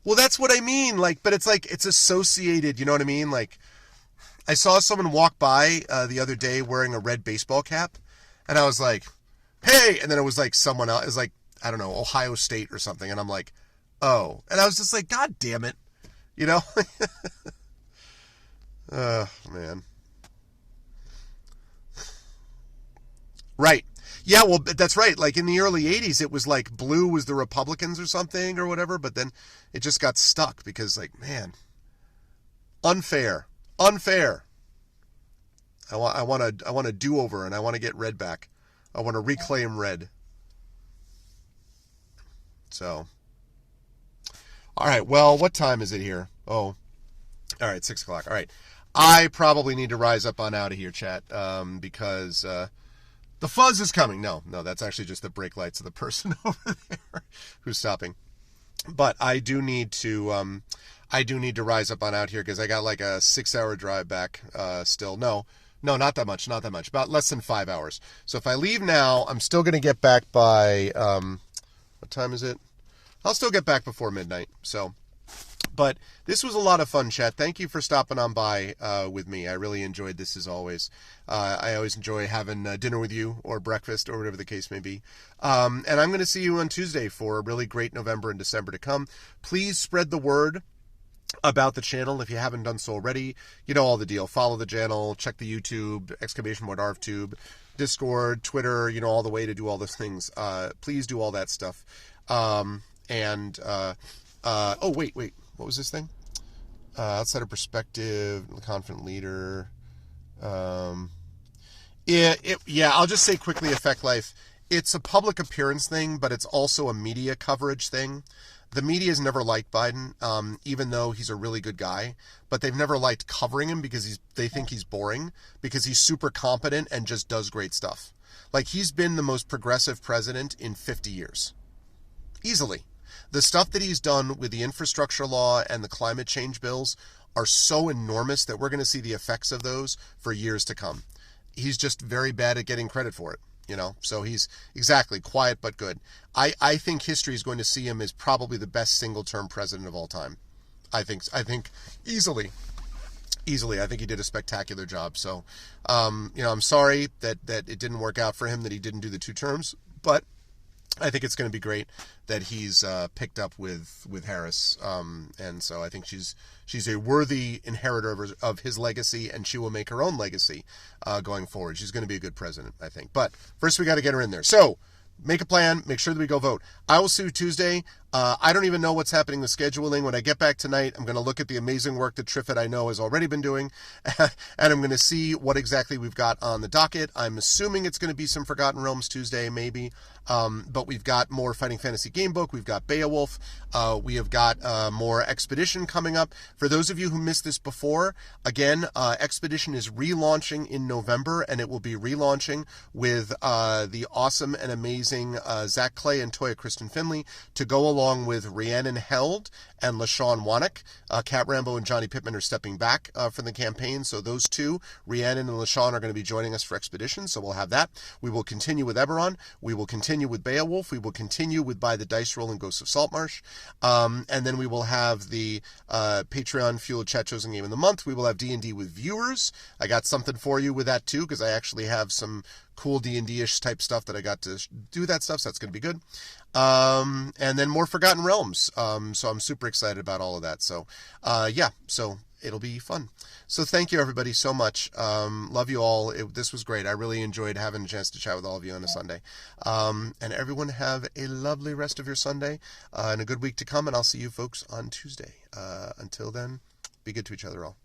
Well, that's what I mean, but it's like, it's associated, you know what I mean? Like, I saw someone walk by the other day wearing a red baseball cap, and I was like, hey, and then it was like someone else, it was like, I don't know, Ohio State or something, and I'm like, oh, and I was just like, God damn it, you know? Man. Right. Yeah, well, that's right. Like in the early 80s, it was like blue was the Republicans or something or whatever, but then it just got stuck because, like, man, unfair. Unfair. I want a do-over, and I want to get red back. I want to reclaim red. So, all right, well, what time is it here? Oh, all right, 6 o'clock. All right. I probably need to rise up on out of here, chat, because the fuzz is coming. No, that's actually just the brake lights of the person over there who's stopping. But I do need to rise up on out here because I got like a 6-hour drive back still. No, not that much. About less than 5 hours. So if I leave now, I'm still going to get back by, what time is it? I'll still get back before midnight. So, but this was a lot of fun, chat. Thank you for stopping on by with me. I really enjoyed this as always. I always enjoy having dinner with you or breakfast or whatever the case may be. And I'm going to see you on Tuesday for a really great November and December to come. Please spread the word about the channel if you haven't done so already. You know all the deal. Follow the channel, check the YouTube, !ArvTube, Discord, Twitter, you know, all the way to do all those things. Please do all that stuff. Oh, wait. What was this thing? Outside of perspective, confident leader. I'll just say quickly, Effect Life. It's a public appearance thing, but it's also a media coverage thing. The media's never liked Biden, even though he's a really good guy, but they've never liked covering him because they think he's boring, because he's super competent and just does great stuff. Like, he's been the most progressive president in 50 years. Easily. The stuff that he's done with the infrastructure law and the climate change bills are so enormous that we're going to see the effects of those for years to come. He's just very bad at getting credit for it, you know? So he's exactly quiet but good. I think history is going to see him as probably the best single-term president of all time. I think easily. I think he did a spectacular job. So, I'm sorry that it didn't work out for him, that he didn't do the 2 terms, but I think it's going to be great that he's picked up with Harris, and so I think she's a worthy inheritor of his legacy, and she will make her own legacy going forward. She's going to be a good president, I think. But first, we got to get her in there. So make a plan. Make sure that we go vote. I will see you Tuesday. I don't even know what's happening with scheduling. When I get back tonight, I'm going to look at the amazing work that Triffett, I know, has already been doing, and I'm going to see what exactly we've got on the docket. I'm assuming it's going to be some Forgotten Realms Tuesday, maybe, but we've got more Fighting Fantasy Gamebook. We've got Beowulf. We have got more Expedition coming up. For those of you who missed this before, again, Expedition is relaunching in November, and it will be relaunching with the awesome and amazing Zach Clay and Toya Kristen Finley to go along with Rhiannon Held and LaShawn Wannick. Kat Rambo and Johnny Pittman are stepping back from the campaign, so those two, Rhiannon and LaShawn, are going to be joining us for Expedition, so we'll have that. We will continue with Eberron. We will continue with Beowulf. We will continue with By the Dice Roll and Ghosts of Saltmarsh. And then we will have the Patreon Fuel Chat Chosen Game of the Month. We will have D&D with viewers. I got something for you with that, too, because I actually have some cool D&D-ish type stuff that I got to do that stuff, so that's going to be good. And then more Forgotten Realms. So I'm super excited about all of that. So, so it'll be fun. So thank you, everybody, so much. Love you all. This was great. I really enjoyed having a chance to chat with all of you on a Sunday. And everyone have a lovely rest of your Sunday and a good week to come, and I'll see you folks on Tuesday. Until then, be good to each other all.